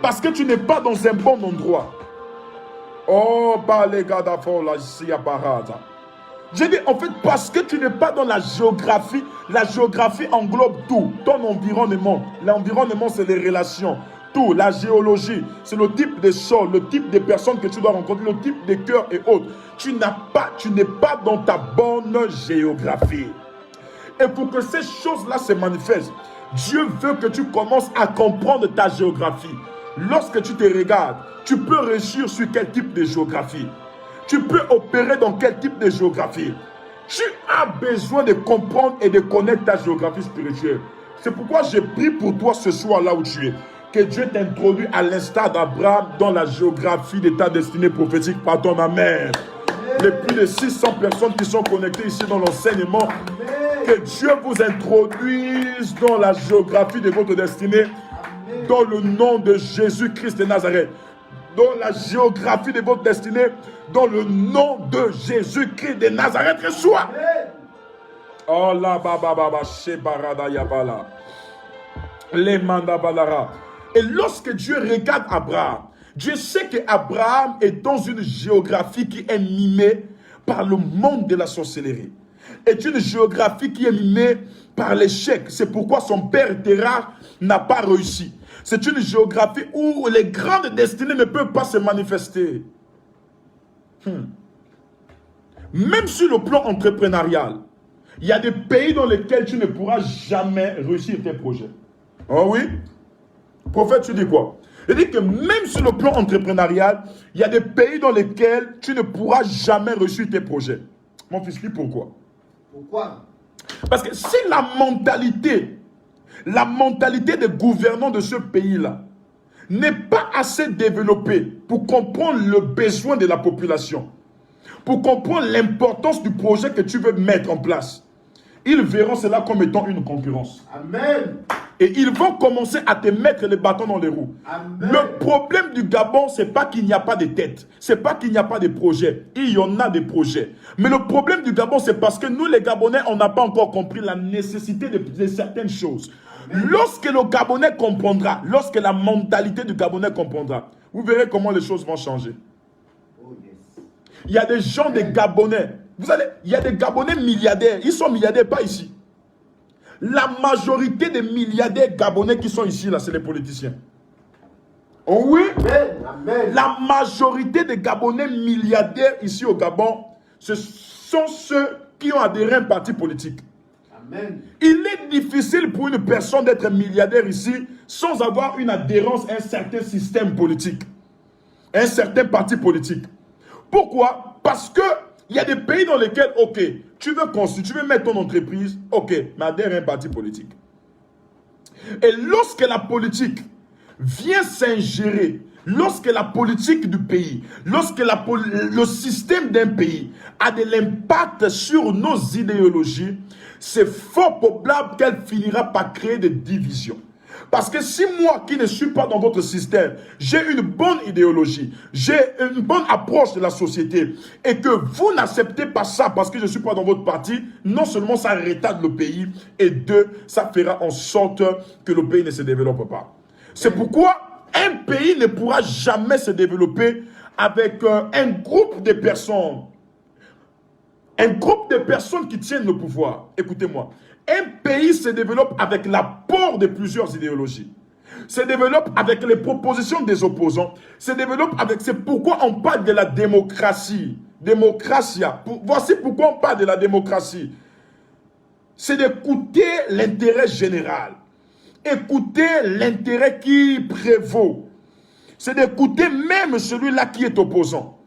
Parce que tu n'es pas dans un bon endroit. Oh, les gars d'affaires, là, ici à Barada. J'ai dit, en fait, parce que tu n'es pas dans la géographie englobe tout. Ton environnement. L'environnement, c'est les relations. Tout, la géologie, c'est le type de sol, le type de personnes que tu dois rencontrer, le type de cœur et autres. Tu n'es pas dans ta bonne géographie. Et pour que ces choses-là se manifestent, Dieu veut que tu commences à comprendre ta géographie. Lorsque tu te regardes, tu peux réussir sur quel type de géographie. Tu peux opérer dans quel type de géographie. Tu as besoin de comprendre et de connaître ta géographie spirituelle. C'est pourquoi j'ai prié pour toi ce soir là où tu es. Que Dieu t'introduit à l'instar d'Abraham dans la géographie de ta destinée prophétique par ton amen. Les plus de 600 personnes qui sont connectées ici dans l'enseignement, que Dieu vous introduise dans la géographie de votre destinée, dans le nom de Jésus-Christ de Nazareth. Dans la géographie de votre destinée, dans le nom de Jésus-Christ de Nazareth, reçois. Oh là, baba, shebarada yabala. Les mandabalara. Et lorsque Dieu regarde Abraham, Dieu sait qu'Abraham est dans une géographie qui est mimée par le monde de la sorcellerie. Est une géographie qui est minée par l'échec. C'est pourquoi son père Terah n'a pas réussi. C'est une géographie où les grandes destinées ne peuvent pas se manifester. Même sur le plan entrepreneurial, il y a des pays dans lesquels tu ne pourras jamais réussir tes projets. Oh oui? Prophète, tu dis quoi? Il dit que même sur le plan entrepreneurial, il y a des pays dans lesquels tu ne pourras jamais réussir tes projets. Mon fils, dis pourquoi? Pourquoi? Parce que si la mentalité des gouvernants de ce pays-là n'est pas assez développée pour comprendre le besoin de la population, pour comprendre l'importance du projet que tu veux mettre en place, ils verront cela comme étant une concurrence. Amen. Et ils vont commencer à te mettre les bâtons dans les roues. Amen. Le problème du Gabon, ce n'est pas qu'il n'y a pas de tête. Ce n'est pas qu'il n'y a pas de projet. Il y en a des projets. Mais le problème du Gabon, c'est parce que nous, les Gabonais, on n'a pas encore compris la nécessité de certaines choses. Amen. Lorsque le Gabonais comprendra, lorsque la mentalité du Gabonais comprendra, vous verrez comment les choses vont changer. Oh yes. Il y a des gens, des Gabonais. Il y a des Gabonais milliardaires. Ils sont milliardaires, pas ici. La majorité des milliardaires gabonais qui sont ici, là, c'est les politiciens. Oh oui? Amen. Amen. La majorité des Gabonais milliardaires ici au Gabon, ce sont ceux qui ont adhéré à un parti politique. Amen. Il est difficile pour une personne d'être milliardaire ici sans avoir une adhérence à un certain système politique, à un certain parti politique. Pourquoi? Parce que il y a des pays dans lesquels, ok, tu veux construire, tu veux mettre ton entreprise, ok, mais adhère à un parti politique. Et lorsque la politique vient s'ingérer, lorsque la politique du pays, lorsque le système d'un pays a de l'impact sur nos idéologies, c'est fort probable qu'elle finira par créer des divisions. Parce que si moi qui ne suis pas dans votre système, j'ai une bonne idéologie, j'ai une bonne approche de la société, et que vous n'acceptez pas ça parce que je ne suis pas dans votre parti, non seulement ça retarde le pays, et deux, ça fera en sorte que le pays ne se développe pas. C'est pourquoi un pays ne pourra jamais se développer avec un groupe de personnes. Un groupe de personnes qui tiennent le pouvoir. Écoutez-moi. Un pays se développe avec l'apport de plusieurs idéologies. Se développe avec les propositions des opposants. Se développe avec... C'est pourquoi on parle de la démocratie. Démocratia. Voici pourquoi on parle de la démocratie. C'est d'écouter l'intérêt général. Écouter l'intérêt qui prévaut. C'est d'écouter même celui-là qui est opposant.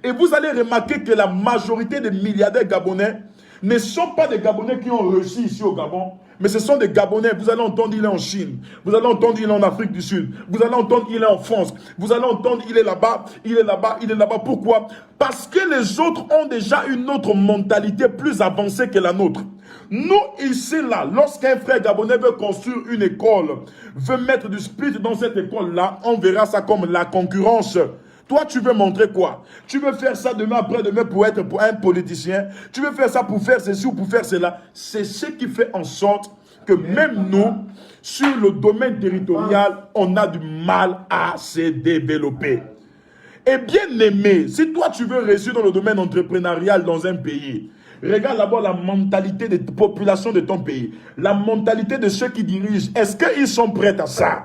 Et vous allez remarquer que la majorité des milliardaires gabonais ne sont pas des Gabonais qui ont réussi ici au Gabon, mais ce sont des Gabonais. Vous allez entendre, il est en Chine. Vous allez entendre, il est en Afrique du Sud. Vous allez entendre, il est en France. Vous allez entendre, il est là-bas, il est là-bas, il est là-bas. Pourquoi? Parce que les autres ont déjà une autre mentalité plus avancée que la nôtre. Nous, ici, là, lorsqu'un frère gabonais veut construire une école, veut mettre du spirit dans cette école-là, on verra ça comme la concurrence. Toi, tu veux montrer quoi? Tu veux faire ça demain, après-demain pour être un politicien? Tu veux faire ça pour faire ceci ou pour faire cela? C'est ce qui fait en sorte que même nous, sur le domaine territorial, on a du mal à se développer. Et bien aimé, si toi tu veux réussir dans le domaine entrepreneurial dans un pays, regarde d'abord la mentalité des populations de ton pays. La mentalité de ceux qui dirigent. Est-ce qu'ils sont prêts à ça?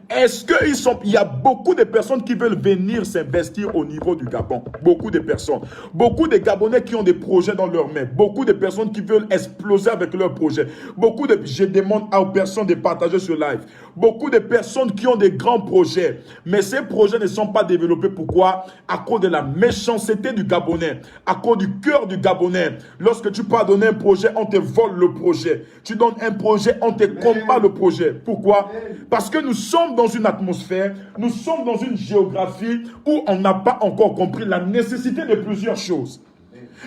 Est-ce qu'ils sont... Il y a beaucoup de personnes qui veulent venir s'investir au niveau du Gabon. Beaucoup de personnes. Beaucoup de Gabonais qui ont des projets dans leurs mains. Beaucoup de personnes qui veulent exploser avec leurs projets. Beaucoup de... Je demande aux personnes de partager ce live. Beaucoup de personnes qui ont des grands projets. Mais ces projets ne sont pas développés. Pourquoi? À cause de la méchanceté du Gabonais. À cause du cœur du Gabonais. Lorsque tu pars donner un projet, on te vole le projet. Tu donnes un projet, on te combat le projet. Pourquoi? Parce que nous sommes dans une atmosphère, nous sommes dans une géographie où on n'a pas encore compris la nécessité de plusieurs choses.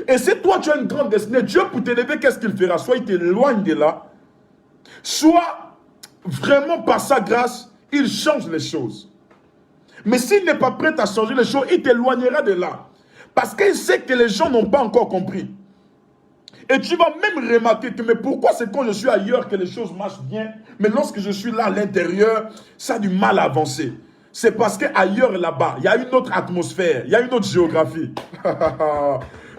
Et si toi tu as une grande destinée, Dieu pour t'élever, qu'est-ce qu'il fera? Soit il t'éloigne de là, soit vraiment par sa grâce, il change les choses. Mais s'il n'est pas prêt à changer les choses, il t'éloignera de là. Parce qu'il sait que les gens n'ont pas encore compris. Et tu vas même remarquer que, mais pourquoi c'est quand je suis ailleurs que les choses marchent bien, mais lorsque je suis là à l'intérieur, ça a du mal à avancer. c'est parce qu'ailleurs là-bas, il y a une autre atmosphère, il y a une autre géographie.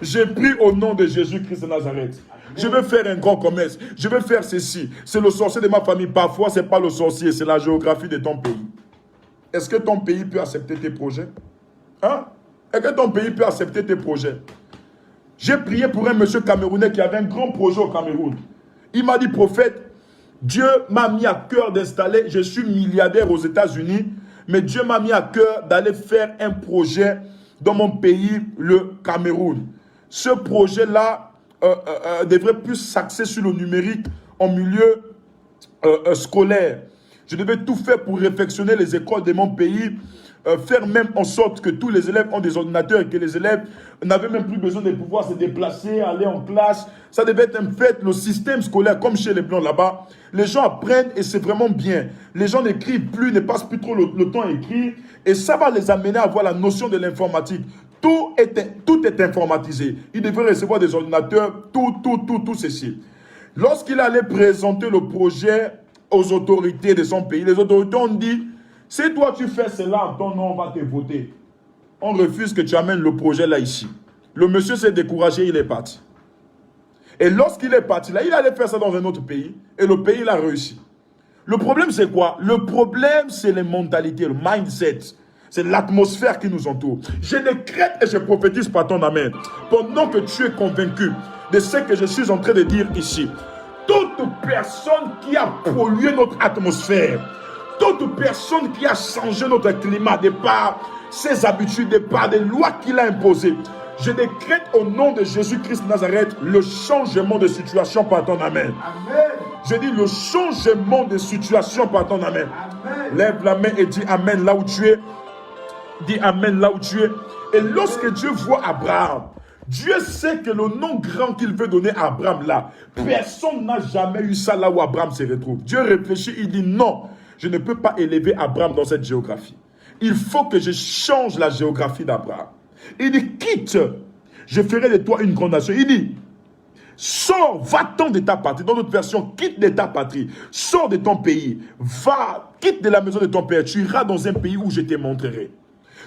J'ai pris au nom de Jésus-Christ de Nazareth. Je vais faire un grand commerce. Je vais faire ceci. C'est le sorcier de ma famille. Parfois, ce n'est pas le sorcier, c'est la géographie de ton pays. Est-ce que ton pays peut accepter tes projets? Hein? Est-ce que ton pays peut accepter tes projets? J'ai prié pour un monsieur camerounais qui avait un grand projet au Cameroun. Il m'a dit, prophète, Dieu m'a mis à cœur d'installer, je suis milliardaire aux États-Unis, mais Dieu m'a mis à cœur d'aller faire un projet dans mon pays, le Cameroun. Ce projet-là devrait plus s'axer sur le numérique en milieu scolaire. Je devais tout faire pour réfectionner les écoles de mon pays, faire même en sorte que tous les élèves ont des ordinateurs et que les élèves n'avaient même plus besoin de pouvoir se déplacer, aller en classe. Ça devait être un fait, le système scolaire, comme chez les Blancs là-bas. Les gens apprennent et c'est vraiment bien. Les gens n'écrivent plus, ne passent plus trop le temps à écrire. Et ça va les amener à avoir la notion de l'informatique. Tout est informatisé. Ils devraient recevoir des ordinateurs, tout ceci. Lorsqu'il allait présenter le projet aux autorités de son pays, les autorités ont dit, si toi tu fais cela, ton nom va te voter. On refuse que tu amènes le projet là ici. Le monsieur s'est découragé, il est parti. Et lorsqu'il est parti là, il allait faire ça dans un autre pays. Et le pays il a réussi. Le problème c'est quoi? Le problème c'est les mentalités, le mindset. C'est l'atmosphère qui nous entoure. Je décrète et je prophétise par ton amen. Pendant que tu es convaincu de ce que je suis en train de dire ici. Toute personne qui a pollué notre atmosphère, toute personne qui a changé notre climat de par ses habitudes, de par des lois qu'il a imposées, je décrète au nom de Jésus-Christ de Nazareth le changement de situation par ton amen. Amen. Je dis le changement de situation par ton amen. Amen. Lève la main et dis amen là où tu es. Dis amen là où tu es. Et lorsque Dieu voit Abraham, Dieu sait que le nom grand qu'il veut donner à Abraham là, personne n'a jamais eu ça là où Abraham se retrouve. Dieu réfléchit, il dit non, je ne peux pas élever Abraham dans cette géographie. Il faut que je change la géographie d'Abraham. Il dit quitte, je ferai de toi une grande nation. Il dit sors, va-t'en de ta patrie. Dans notre version, quitte de ta patrie, sors de ton pays, va, quitte de la maison de ton père, tu iras dans un pays où je te montrerai.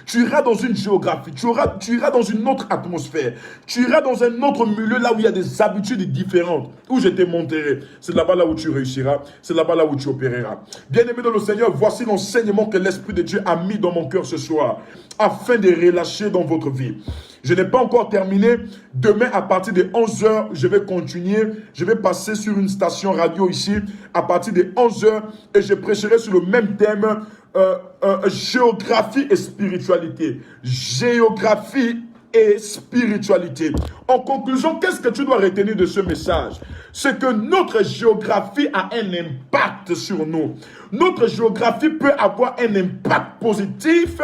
Tu iras dans une géographie, tu iras dans une autre atmosphère, tu iras dans un autre milieu là où il y a des habitudes différentes, où je te montrerai. C'est là-bas là où tu réussiras, c'est là-bas là où tu opéreras. Bien-aimé dans le Seigneur, voici l'enseignement que l'Esprit de Dieu a mis dans mon cœur ce soir, afin de relâcher dans votre vie. Je n'ai pas encore terminé. Demain, à partir de 11h, je vais continuer. Je vais passer sur une station radio ici, à partir de 11h, et je prêcherai sur le même thème, géographie et spiritualité. Géographie et spiritualité. En conclusion, qu'est-ce que tu dois retenir de ce message? C'est que notre géographie a un impact sur nous. Notre géographie peut avoir un impact positif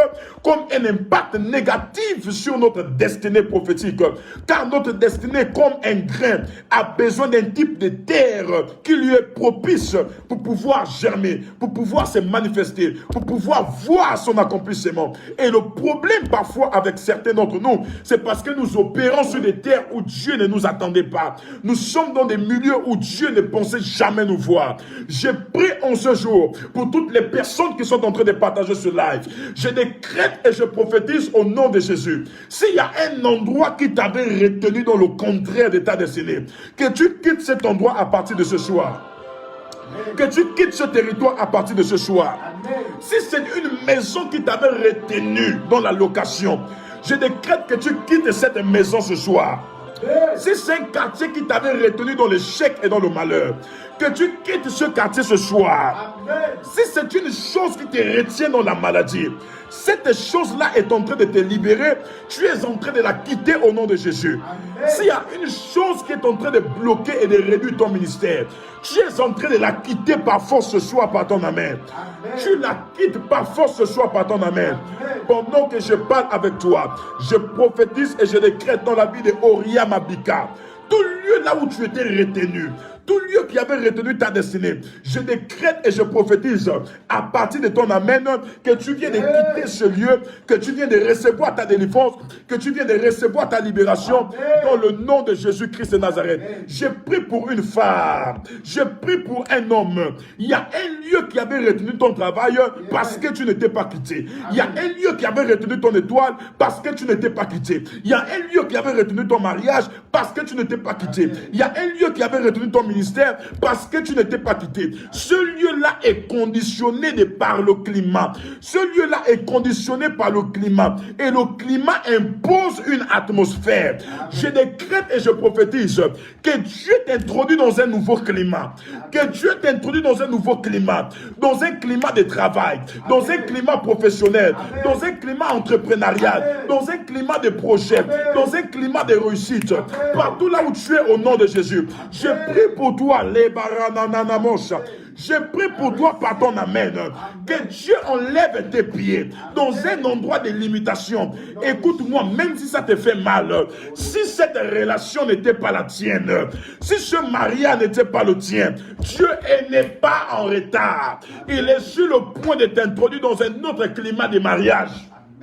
comme un impact négatif sur notre destinée prophétique. Car notre destinée, comme un grain, a besoin d'un type de terre qui lui est propice pour pouvoir germer, pour pouvoir se manifester, pour pouvoir voir son accomplissement. Et le problème parfois avec certains d'entre nous, c'est parce que nous opérons sur des terres où Dieu ne nous attendait pas. Nous sommes dans des milieux où Dieu ne pensait jamais nous voir. J'ai pris en ce jour pour toutes les personnes qui sont en train de partager ce live. Je décrète et je prophétise au nom de Jésus. S'il y a un endroit qui t'avait retenu dans le contraire de ta destinée, que tu quittes cet endroit à partir de ce soir. Que tu quittes ce territoire à partir de ce soir. Si c'est une maison qui t'avait retenu dans la location, je décrète que tu quittes cette maison ce soir. Si c'est un quartier qui t'avait retenu dans l'échec et dans le malheur, que tu quittes ce quartier ce soir. Amen. Si c'est une chose qui te retient dans la maladie, cette chose-là est en train de te libérer, tu es en train de la quitter au nom de Jésus. S'il y a une chose qui est en train de bloquer et de réduire ton ministère, tu es en train de la quitter par force ce soir par ton amen. Tu la quittes par force ce soir par ton amen. Pendant que je parle avec toi, je prophétise et je décrète dans la vie de Oriam Abika, tout lieu là où tu étais retenu, tout lieu qui avait retenu ta destinée, je décrète et je prophétise à partir de ton amen que tu viens de quitter ce lieu, que tu viens de recevoir ta délivrance, que tu viens de recevoir ta libération dans le nom de Jésus-Christ de Nazareth. Je prie pour une femme, je prie pour un homme. Il y a un lieu qui avait retenu ton travail parce que tu n'étais pas quitté. Il y a un lieu qui avait retenu ton étoile parce que tu n'étais pas quitté. Il y a un lieu qui avait retenu ton mariage parce que tu n'étais pas quitté. Il y a un lieu qui avait retenu ton ministère parce que tu n'étais pas quitté. Ce lieu-là est conditionné par le climat. Ce lieu-là est conditionné par le climat. Et le climat impose une atmosphère. Je décrète et je prophétise que Dieu t'introduit dans un nouveau climat. Que Dieu t'introduit dans un nouveau climat. Dans un climat de travail. Dans un climat professionnel. Dans un climat entrepreneurial. Dans un climat de projet. Dans un climat de réussite. Partout là où tu es au nom de Jésus. Je prie pour toi, les barananamosha. Je prie pour toi par ton amen, que Dieu enlève tes pieds dans un endroit de limitation. Écoute-moi, même si ça te fait mal, si cette relation n'était pas la tienne, si ce mariage n'était pas le tien, Dieu n'est pas en retard. Il est sur le point de t'introduire dans un autre climat de mariage.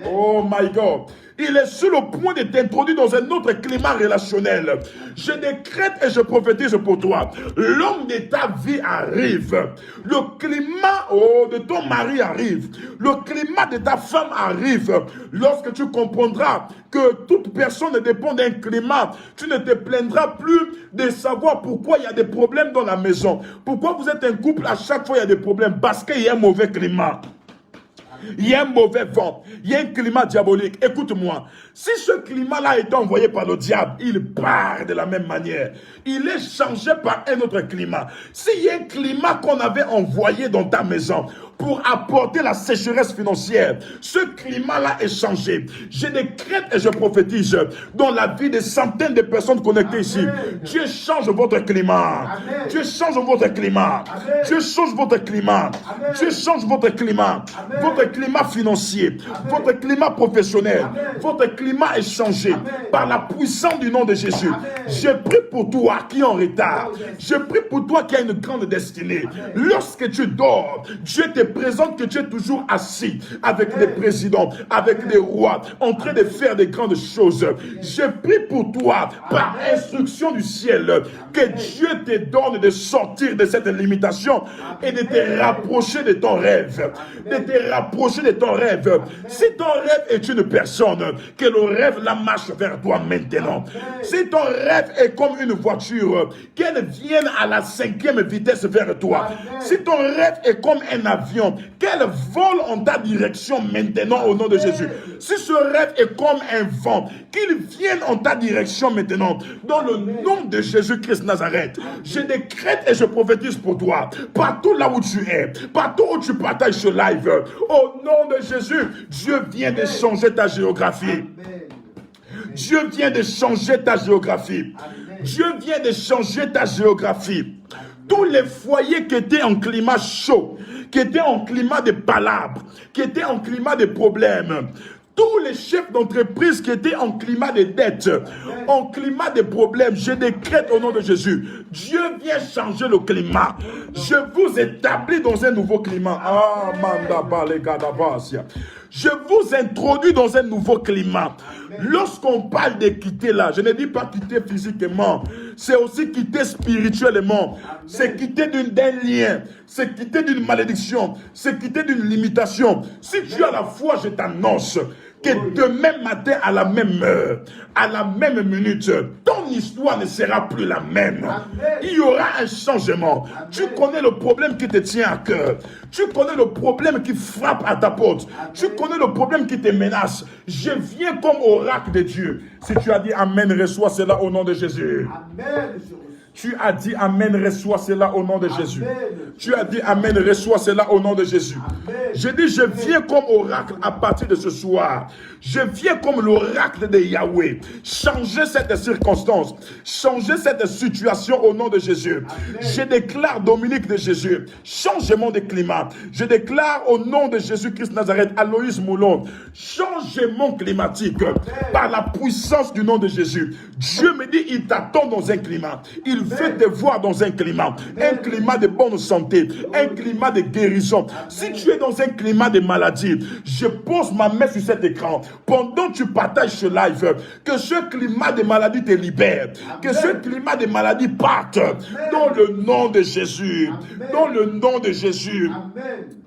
Oh my God. Il est sur le point de t'introduire dans un autre climat relationnel. Je décrète et je prophétise pour toi. L'homme de ta vie arrive. Le climat de ton mari arrive. Le climat de ta femme arrive. Lorsque tu comprendras que toute personne dépend d'un climat, tu ne te plaindras plus de savoir pourquoi il y a des problèmes dans la maison. Pourquoi vous êtes un couple, à chaque fois il y a des problèmes. Parce qu'il y a un mauvais climat. Il y a un mauvais vent, il y a un climat diabolique. Écoute-moi, si ce climat-là est envoyé par le diable, il part de la même manière. Il est changé par un autre climat. S'il y a un climat qu'on avait envoyé dans ta maison pour apporter la sécheresse financière, ce climat-là est changé. Je décrète et je prophétise dans la vie des centaines de personnes connectées ici. Dieu change votre climat. Dieu change votre climat. Dieu change votre climat. Dieu change votre climat. Votre climat financier, votre climat professionnel, votre climat est changé par la puissance du nom de Jésus. Je prie pour toi qui est en retard. Je prie pour toi qui a une grande destinée. Lorsque tu dors, Dieu te présente que tu es toujours assis avec des présidents, avec des rois, en train de faire des grandes choses. Je prie pour toi, par instruction du ciel, que Dieu te donne de sortir de cette limitation et de te rapprocher de ton rêve. De te rapprocher de ton rêve. Si ton rêve est une personne, que le rêve la marche vers toi maintenant. Si ton rêve est comme une voiture, qu'elle vienne à la 5e vitesse vers toi. Si ton rêve est comme un avion, qu'elle vole en ta direction maintenant au nom de Jésus. Si ce rêve est comme un vent, qu'il vienne en ta direction maintenant. Dans le nom de Jésus-Christ Nazareth, je décrète et je prophétise pour toi. Partout là où tu es, partout où tu partages ce live, au nom de Jésus, Dieu vient de changer ta géographie. Dieu vient de changer ta géographie. Dieu vient de changer ta géographie. Tous les foyers qui étaient en climat chaud, qui étaient en climat de palabres, qui étaient en climat de problèmes, tous les chefs d'entreprise qui étaient en climat de dette, en climat de problèmes, je décrète au nom de Jésus, Dieu vient changer le climat. Je vous établis dans un nouveau climat. Ah, mandaba les gadabasia. Je vous introduis dans un nouveau climat. Lorsqu'on parle de quitter là, je ne dis pas quitter physiquement, c'est aussi quitter spirituellement, c'est quitter d'un lien, c'est quitter d'une malédiction, c'est quitter d'une limitation. Si tu as la foi, je t'annonce que demain matin à la même heure, à la même minute, ton histoire ne sera plus la même. Il y aura un changement. Tu connais le problème qui te tient à cœur. Tu connais le problème qui frappe à ta porte. Tu connais le problème qui te menace. Je viens comme oracle de Dieu. Si tu as dit Amen, reçois cela au nom de Jésus. Amen. Tu as dit Amen, reçois cela au nom de Jésus. Tu as dit Amen, reçois cela au nom de Jésus. Je dis, je viens comme oracle à partir de ce soir. Je viens comme l'oracle de Yahweh. Changer cette circonstance. Changer cette situation au nom de Jésus. Je déclare, Dominique de Jésus, changement de climat. Je déclare au nom de Jésus-Christ Nazareth, Aloïs Moulon, changement climatique par la puissance du nom de Jésus. Dieu me dit, il t'attend dans un climat. Il veut te voir dans un climat de bonne santé, un climat de guérison. Si tu es dans un climat de maladie, je pose ma main sur cet écran. Pendant que tu partages ce live, que ce climat de maladie te libère, que ce climat de maladie parte dans le nom de Jésus. Dans le nom de Jésus.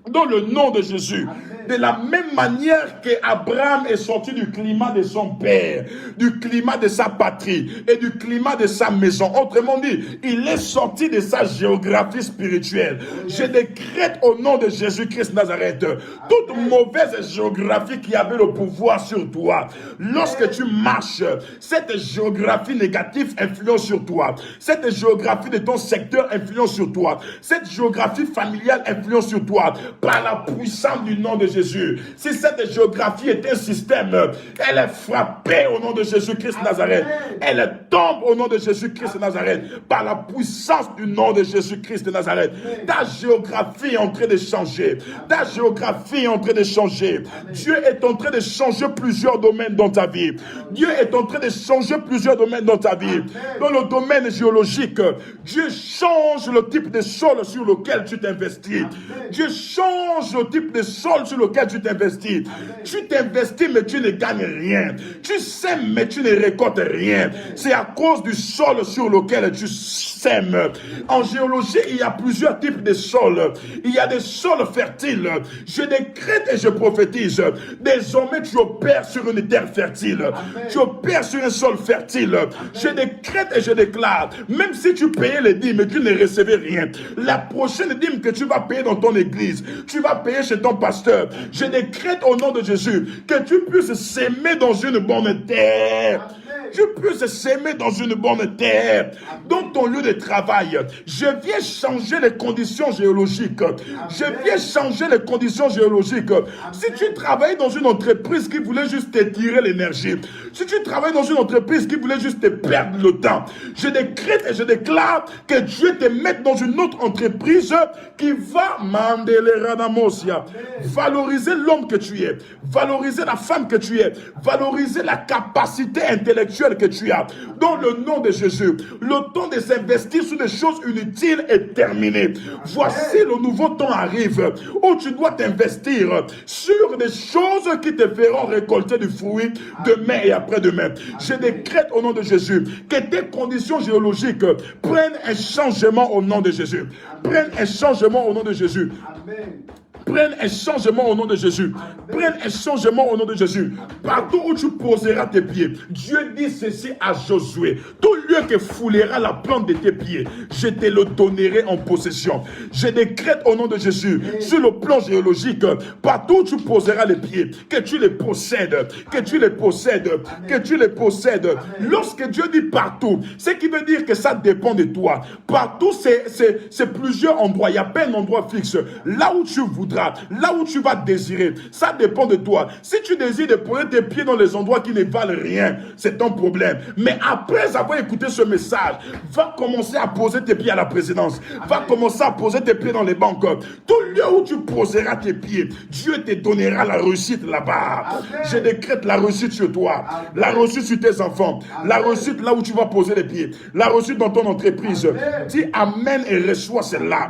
Dans le nom de Jésus. De la même manière que Abraham est sorti du climat de son père, du climat de sa patrie et du climat de sa maison. Autrement dit, il est sorti de sa géographie spirituelle. Je décrète au nom de Jésus-Christ Nazareth, toute mauvaise géographie qui avait le pouvoir sur toi. Lorsque tu marches, cette géographie négative influence sur toi. Cette géographie de ton secteur influence sur toi. Cette géographie familiale influence sur toi. Par la puissance du nom de Jésus. Si cette géographie est un système, elle est frappée au nom de Jésus-Christ Nazareth. Elle tombe au nom de Jésus-Christ Nazareth. Par la puissance du nom de Jésus-Christ de Nazareth. Ta géographie est en train de changer. Ta géographie est en train de changer. Dieu est en train de changer plusieurs domaines dans ta vie. Dieu est en train de changer plusieurs domaines dans ta vie. Dans le domaine géologique, Dieu change le type de sol sur lequel tu t'investis. Dieu change le type de sol sur lequel tu t'investis. Tu t'investis mais tu ne gagnes rien. Tu sèmes mais tu ne récoltes rien. C'est à cause du sol sur lequel tu sèmes. En géologie, il y a plusieurs types de sols. Il y a des sols fertiles. Je décrète et je prophétise. Désormais, tu opères sur une terre fertile. Tu opères sur un sol fertile. Je décrète et je déclare. Même si tu payais les dîmes et tu ne recevais rien, la prochaine dîme que tu vas payer dans ton église, tu vas payer chez ton pasteur. Je décrète au nom de Jésus que tu puisses s'aimer dans une bonne terre. Tu puisses s'aimer dans une bonne terre, dans ton lieu de travail. Je viens changer les conditions géologiques. Je viens changer les conditions géologiques. Si tu travailles dans une entreprise qui voulait juste t'étirer l'énergie, si tu travailles dans une entreprise qui voulait juste te perdre le temps, je décrète et je déclare que Dieu te mette dans une autre entreprise qui va valoriser l'homme que tu es, valoriser la femme que tu es, valoriser la capacité intellectuelle que tu as. Dans le nom de Jésus, le temps de s'investir sur des choses inutiles est terminé. Voici le nouveau temps arrive où tu dois t'investir sur des choses qui te feront récolter du fruit demain et après-demain. Je décrète au nom de Jésus que tes conditions géologiques prennent un changement au nom de Jésus. Prennent un changement au nom de Jésus. Amen. Prenne un changement au nom de Jésus. Prenne un changement au nom de Jésus. Partout où tu poseras tes pieds, Dieu dit ceci à Josué. Tout lieu que foulera la plante de tes pieds, je te le donnerai en possession. Je décrète au nom de Jésus, sur le plan géologique, partout où tu poseras les pieds, que tu les possèdes, que tu les possèdes, que tu les possèdes. Lorsque Dieu dit partout, ce qui veut dire que ça dépend de toi. Partout, c'est plusieurs endroits. Il n'y a pas un endroit fixe. Là où tu voudras, là où tu vas désirer, ça dépend de toi. Si tu désires de poser tes pieds dans les endroits qui ne valent rien, c'est ton problème. Mais après avoir écouté ce message, va commencer à poser tes pieds à la présidence. Va commencer à poser tes pieds dans les banques. Tout lieu où tu poseras tes pieds, Dieu te donnera la réussite là-bas. Je décrète la réussite sur toi, la réussite sur tes enfants, la réussite là où tu vas poser les pieds, la réussite dans ton entreprise. Dis Amen et reçois cela.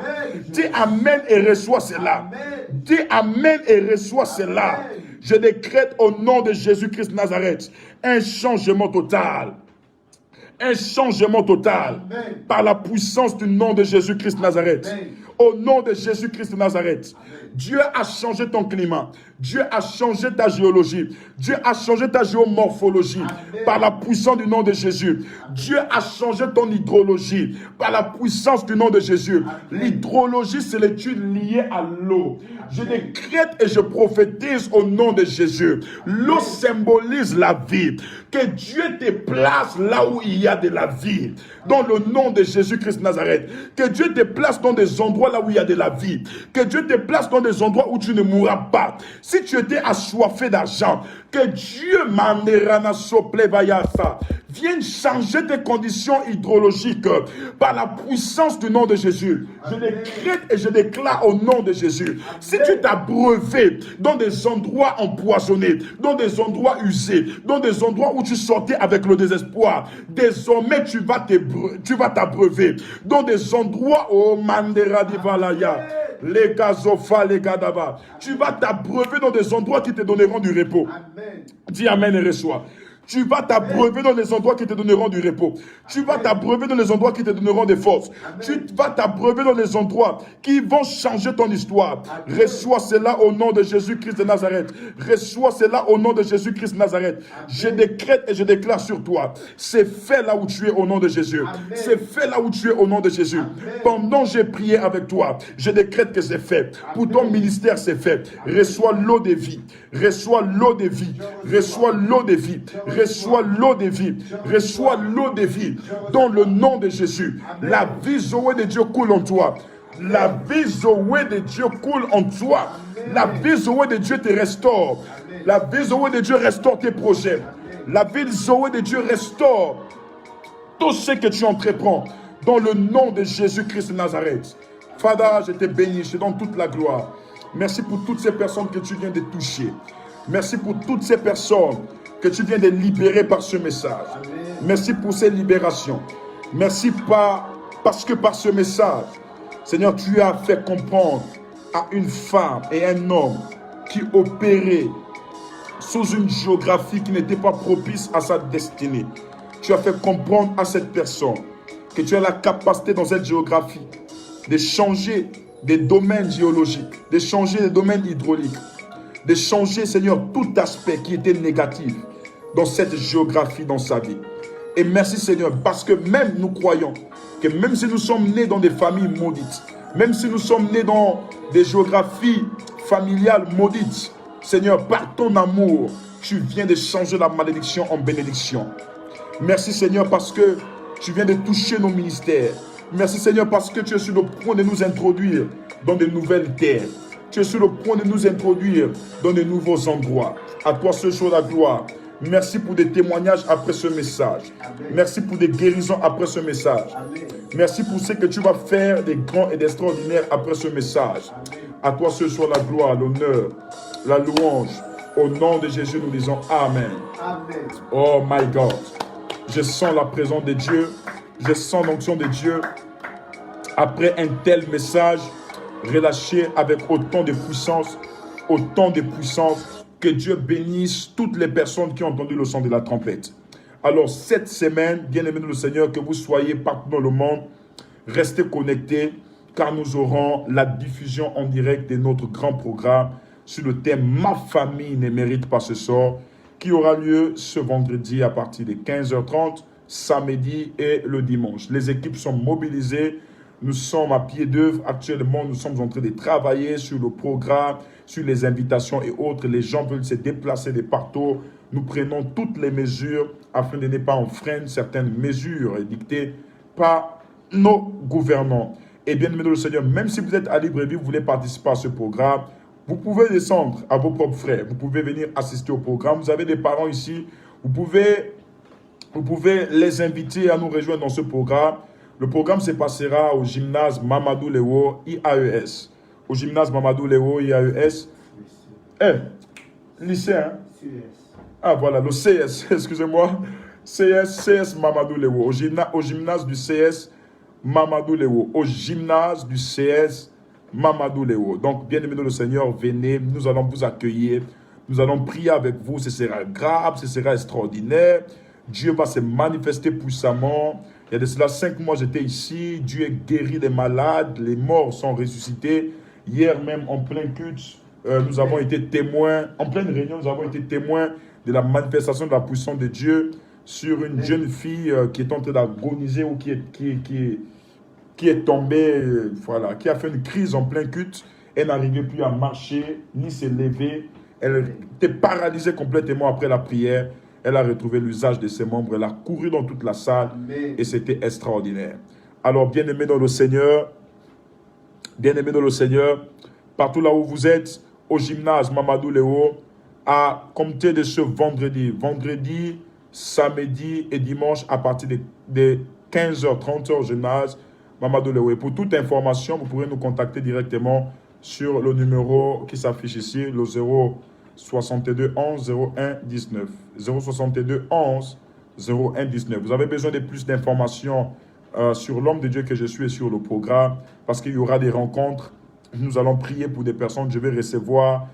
Dis Amen et reçois cela. Dis Amen et reçois cela. Je décrète au nom de Jésus-Christ Nazareth un changement total. Un changement total. Amen. Par la puissance du nom de Jésus-Christ Nazareth. Amen. Au nom de Jésus-Christ Nazareth. Amen. Dieu a changé ton climat. Dieu a changé ta géologie. Dieu a changé ta géomorphologie. Amen. Par la puissance du nom de Jésus. Dieu a changé ton hydrologie par la puissance du nom de Jésus. L'hydrologie, c'est l'étude liée à l'eau. Je décrète et je prophétise au nom de Jésus. L'eau symbolise la vie. Que Dieu te place là où il y a de la vie. Dans le nom de Jésus-Christ Nazareth. Que Dieu te place dans des endroits endroits là où il y a de la vie. Que Dieu te place dans des endroits où tu ne mourras pas. Si tu étais assoiffé d'argent, que Dieu vienne changer tes conditions hydrologiques par la puissance du nom de Jésus. Je décrète et je déclare au nom de Jésus. Si tu t'abreuvé dans des endroits empoisonnés, dans des endroits usés, dans des endroits où tu sortais avec le désespoir, désormais tu vas t'abreuver dans des endroits, oh Mandera Divalaya, les Gazofa, les Gadaba. Tu vas t'abreuver dans des endroits qui te donneront du repos. Amen. Dis Amen et reçois. Tu vas t'abreuver dans les endroits qui te donneront du repos. Tu vas t'abreuver dans les endroits qui te donneront des forces. Tu vas t'abreuver dans les endroits qui vont changer ton histoire. Reçois cela au nom de Jésus-Christ de Nazareth. Reçois cela au nom de Jésus-Christ de Nazareth. Je décrète et je déclare sur toi. C'est fait là où tu es au nom de Jésus. C'est fait là où tu es au nom de Jésus. Pendant que j'ai prié avec toi, je décrète que c'est fait. Pour ton ministère, c'est fait. Reçois l'eau de vie. Reçois l'eau de vie. Reçois l'eau de vie. Reçois l'eau de vie. Reçois l'eau de vie. Dans le nom de Jésus. La vie Zoé de Dieu coule en toi. La vie Zoé de Dieu coule en toi. La vie Zoé de Dieu te restaure. La vie Zoé de Dieu restaure tes projets. La vie Zoé de Dieu restaure tout ce que tu entreprends. Dans le nom de Jésus-Christ de Nazareth. Father, je te bénis. Je te donne toute la gloire. Merci pour toutes ces personnes que tu viens de toucher. Merci pour toutes ces personnes que tu viens de libérer par ce message. Merci pour ces libérations. Merci parce que par ce message, Seigneur, tu as fait comprendre à une femme et un homme qui opéraient sous une géographie qui n'était pas propice à sa destinée. Tu as fait comprendre à cette personne que tu as la capacité dans cette géographie de changer des domaines géologiques, de changer des domaines hydrauliques, de changer, Seigneur, tout aspect qui était négatif dans cette géographie, dans sa vie. Et merci, Seigneur, parce que même nous croyons que même si nous sommes nés dans des familles maudites, même si nous sommes nés dans des géographies familiales maudites, Seigneur, par ton amour, tu viens de changer la malédiction en bénédiction. Merci, Seigneur, parce que tu viens de toucher nos ministères. Merci, Seigneur, parce que tu es sur le point de nous introduire dans de nouvelles terres. Tu es sur le point de nous introduire dans de nouveaux endroits. À toi seul soit la gloire. Merci pour des témoignages après ce message. Amen. Merci pour des guérisons après ce message. Amen. Merci pour ce que tu vas faire des grands et d'extraordinaires après ce message. Amen. À toi seul soit la gloire, l'honneur, la louange. Au nom de Jésus, nous disons Amen. Amen. Oh my God. Je sens la présence de Dieu. Je sens l'onction de Dieu. Après un tel message, relâché avec autant de puissance, que Dieu bénisse toutes les personnes qui ont entendu le son de la trompette. Alors cette semaine, bien-aimés de le Seigneur, que vous soyez partout dans le monde, restez connectés, car nous aurons la diffusion en direct de notre grand programme sur le thème « Ma famille ne mérite pas ce sort », qui aura lieu ce vendredi à partir de 15h30, samedi et le dimanche. Les équipes sont mobilisées. Nous sommes à pied d'œuvre. Actuellement, nous sommes en train de travailler sur le programme, sur les invitations et autres. Les gens veulent se déplacer de partout. Nous prenons toutes les mesures afin de ne pas enfreindre certaines mesures dictées par nos gouvernants. Et bien aimé de le Seigneur, même si vous êtes à Libreville, vous voulez participer à ce programme, vous pouvez descendre à vos propres frais. Vous pouvez venir assister au programme. Vous avez des parents ici. Vous pouvez les inviter à nous rejoindre dans ce programme. Le programme se passera au gymnase Mamadou Léo, IAES. Au gymnase Mamadou Léo, IAES. Lycée, hein? Ah, voilà, le CS, excusez-moi. CS Mamadou Léo. Au gymnase du CS Mamadou Léo. Au gymnase du CS Mamadou Léo. Donc, bien aimé de le Seigneur, venez, nous allons vous accueillir. Nous allons prier avec vous. Ce sera grave, ce sera extraordinaire. Dieu va se manifester puissamment. Il y a de cela 5 mois, j'étais ici. Dieu a guéri les malades. Les morts sont ressuscités. Hier même, en plein culte, nous avons été témoins. En pleine réunion, nous avons été témoins de la manifestation de la puissance de Dieu sur une jeune fille qui est en train d'agoniser ou qui est tombée, voilà, qui a fait une crise en plein culte. Elle n'arrivait plus à marcher, ni se lever. Elle était paralysée complètement après la prière. Elle a retrouvé l'usage de ses membres. Elle a couru dans toute la salle et c'était extraordinaire. Alors, bien-aimés dans le Seigneur, Bien-aimés dans le Seigneur, partout là où vous êtes, au gymnase Mamadou Léo, à compter de ce vendredi, samedi et dimanche à partir de 15h30 au gymnase Mamadou Léo. Et pour toute information, vous pourrez nous contacter directement sur le numéro qui s'affiche ici, le 062 11 01 19. 062 11 01 19. Vous avez besoin de plus d'informations sur l'homme de Dieu que je suis et sur le programme, parce qu'il y aura des rencontres. Nous allons prier pour des personnes. Je vais recevoir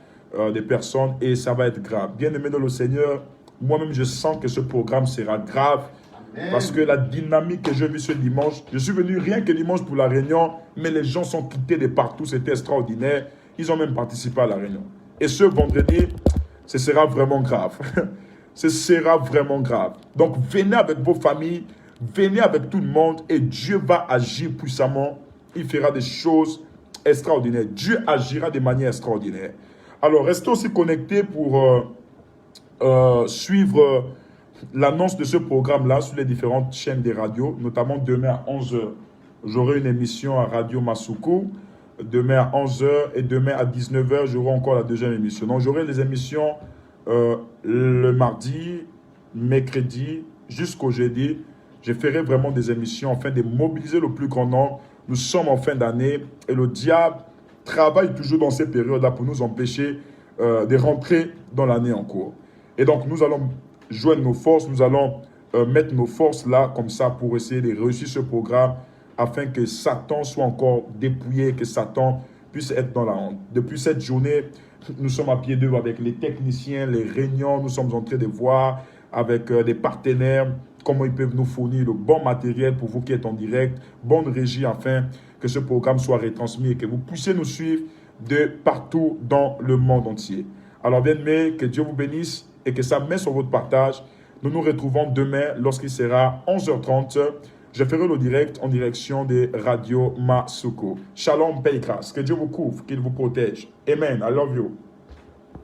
des personnes et ça va être grave. Bien-aimé dans le Seigneur, moi-même je sens que ce programme sera grave. Amen. Parce que la dynamique que j'ai vue ce dimanche, je suis venu rien que dimanche pour la réunion, mais les gens sont quittés de partout, c'était extraordinaire. Ils ont même participé à la réunion. Et ce vendredi, ce sera vraiment grave. Ce sera vraiment grave. Donc venez avec vos familles, venez avec tout le monde et Dieu va agir puissamment. Il fera des choses extraordinaires. Dieu agira de manière extraordinaire. Alors restez aussi connectés pour suivre l'annonce de ce programme-là sur les différentes chaînes des radios, notamment demain à 11h. J'aurai une émission à Radio Masuku, demain à 11h et demain à 19h, j'aurai encore la deuxième émission. Donc j'aurai les émissions le mardi, mercredi, jusqu'au jeudi. Je ferai vraiment des émissions afin de mobiliser le plus grand nombre. Nous sommes en fin d'année et le diable travaille toujours dans ces périodes-là pour nous empêcher de rentrer dans l'année en cours. Et donc nous allons joindre nos forces, nous allons mettre nos forces là comme ça pour essayer de réussir ce programme afin que Satan soit encore dépouillé, que Satan puisse être dans la honte. Depuis cette journée, nous sommes à pied d'œuvre avec les techniciens, les réunions, nous sommes en train de voir avec des partenaires comment ils peuvent nous fournir le bon matériel pour vous qui êtes en direct, bonne régie afin que ce programme soit retransmis et que vous puissiez nous suivre de partout dans le monde entier. Alors bien aimés, que Dieu vous bénisse et que sa main sur votre partage. Nous nous retrouvons demain lorsqu'il sera 11h30. Je ferai le direct en direction de Radio Masuku. Shalom, paix et grâce. Que Dieu vous couvre, qu'il vous protège. Amen. I love you.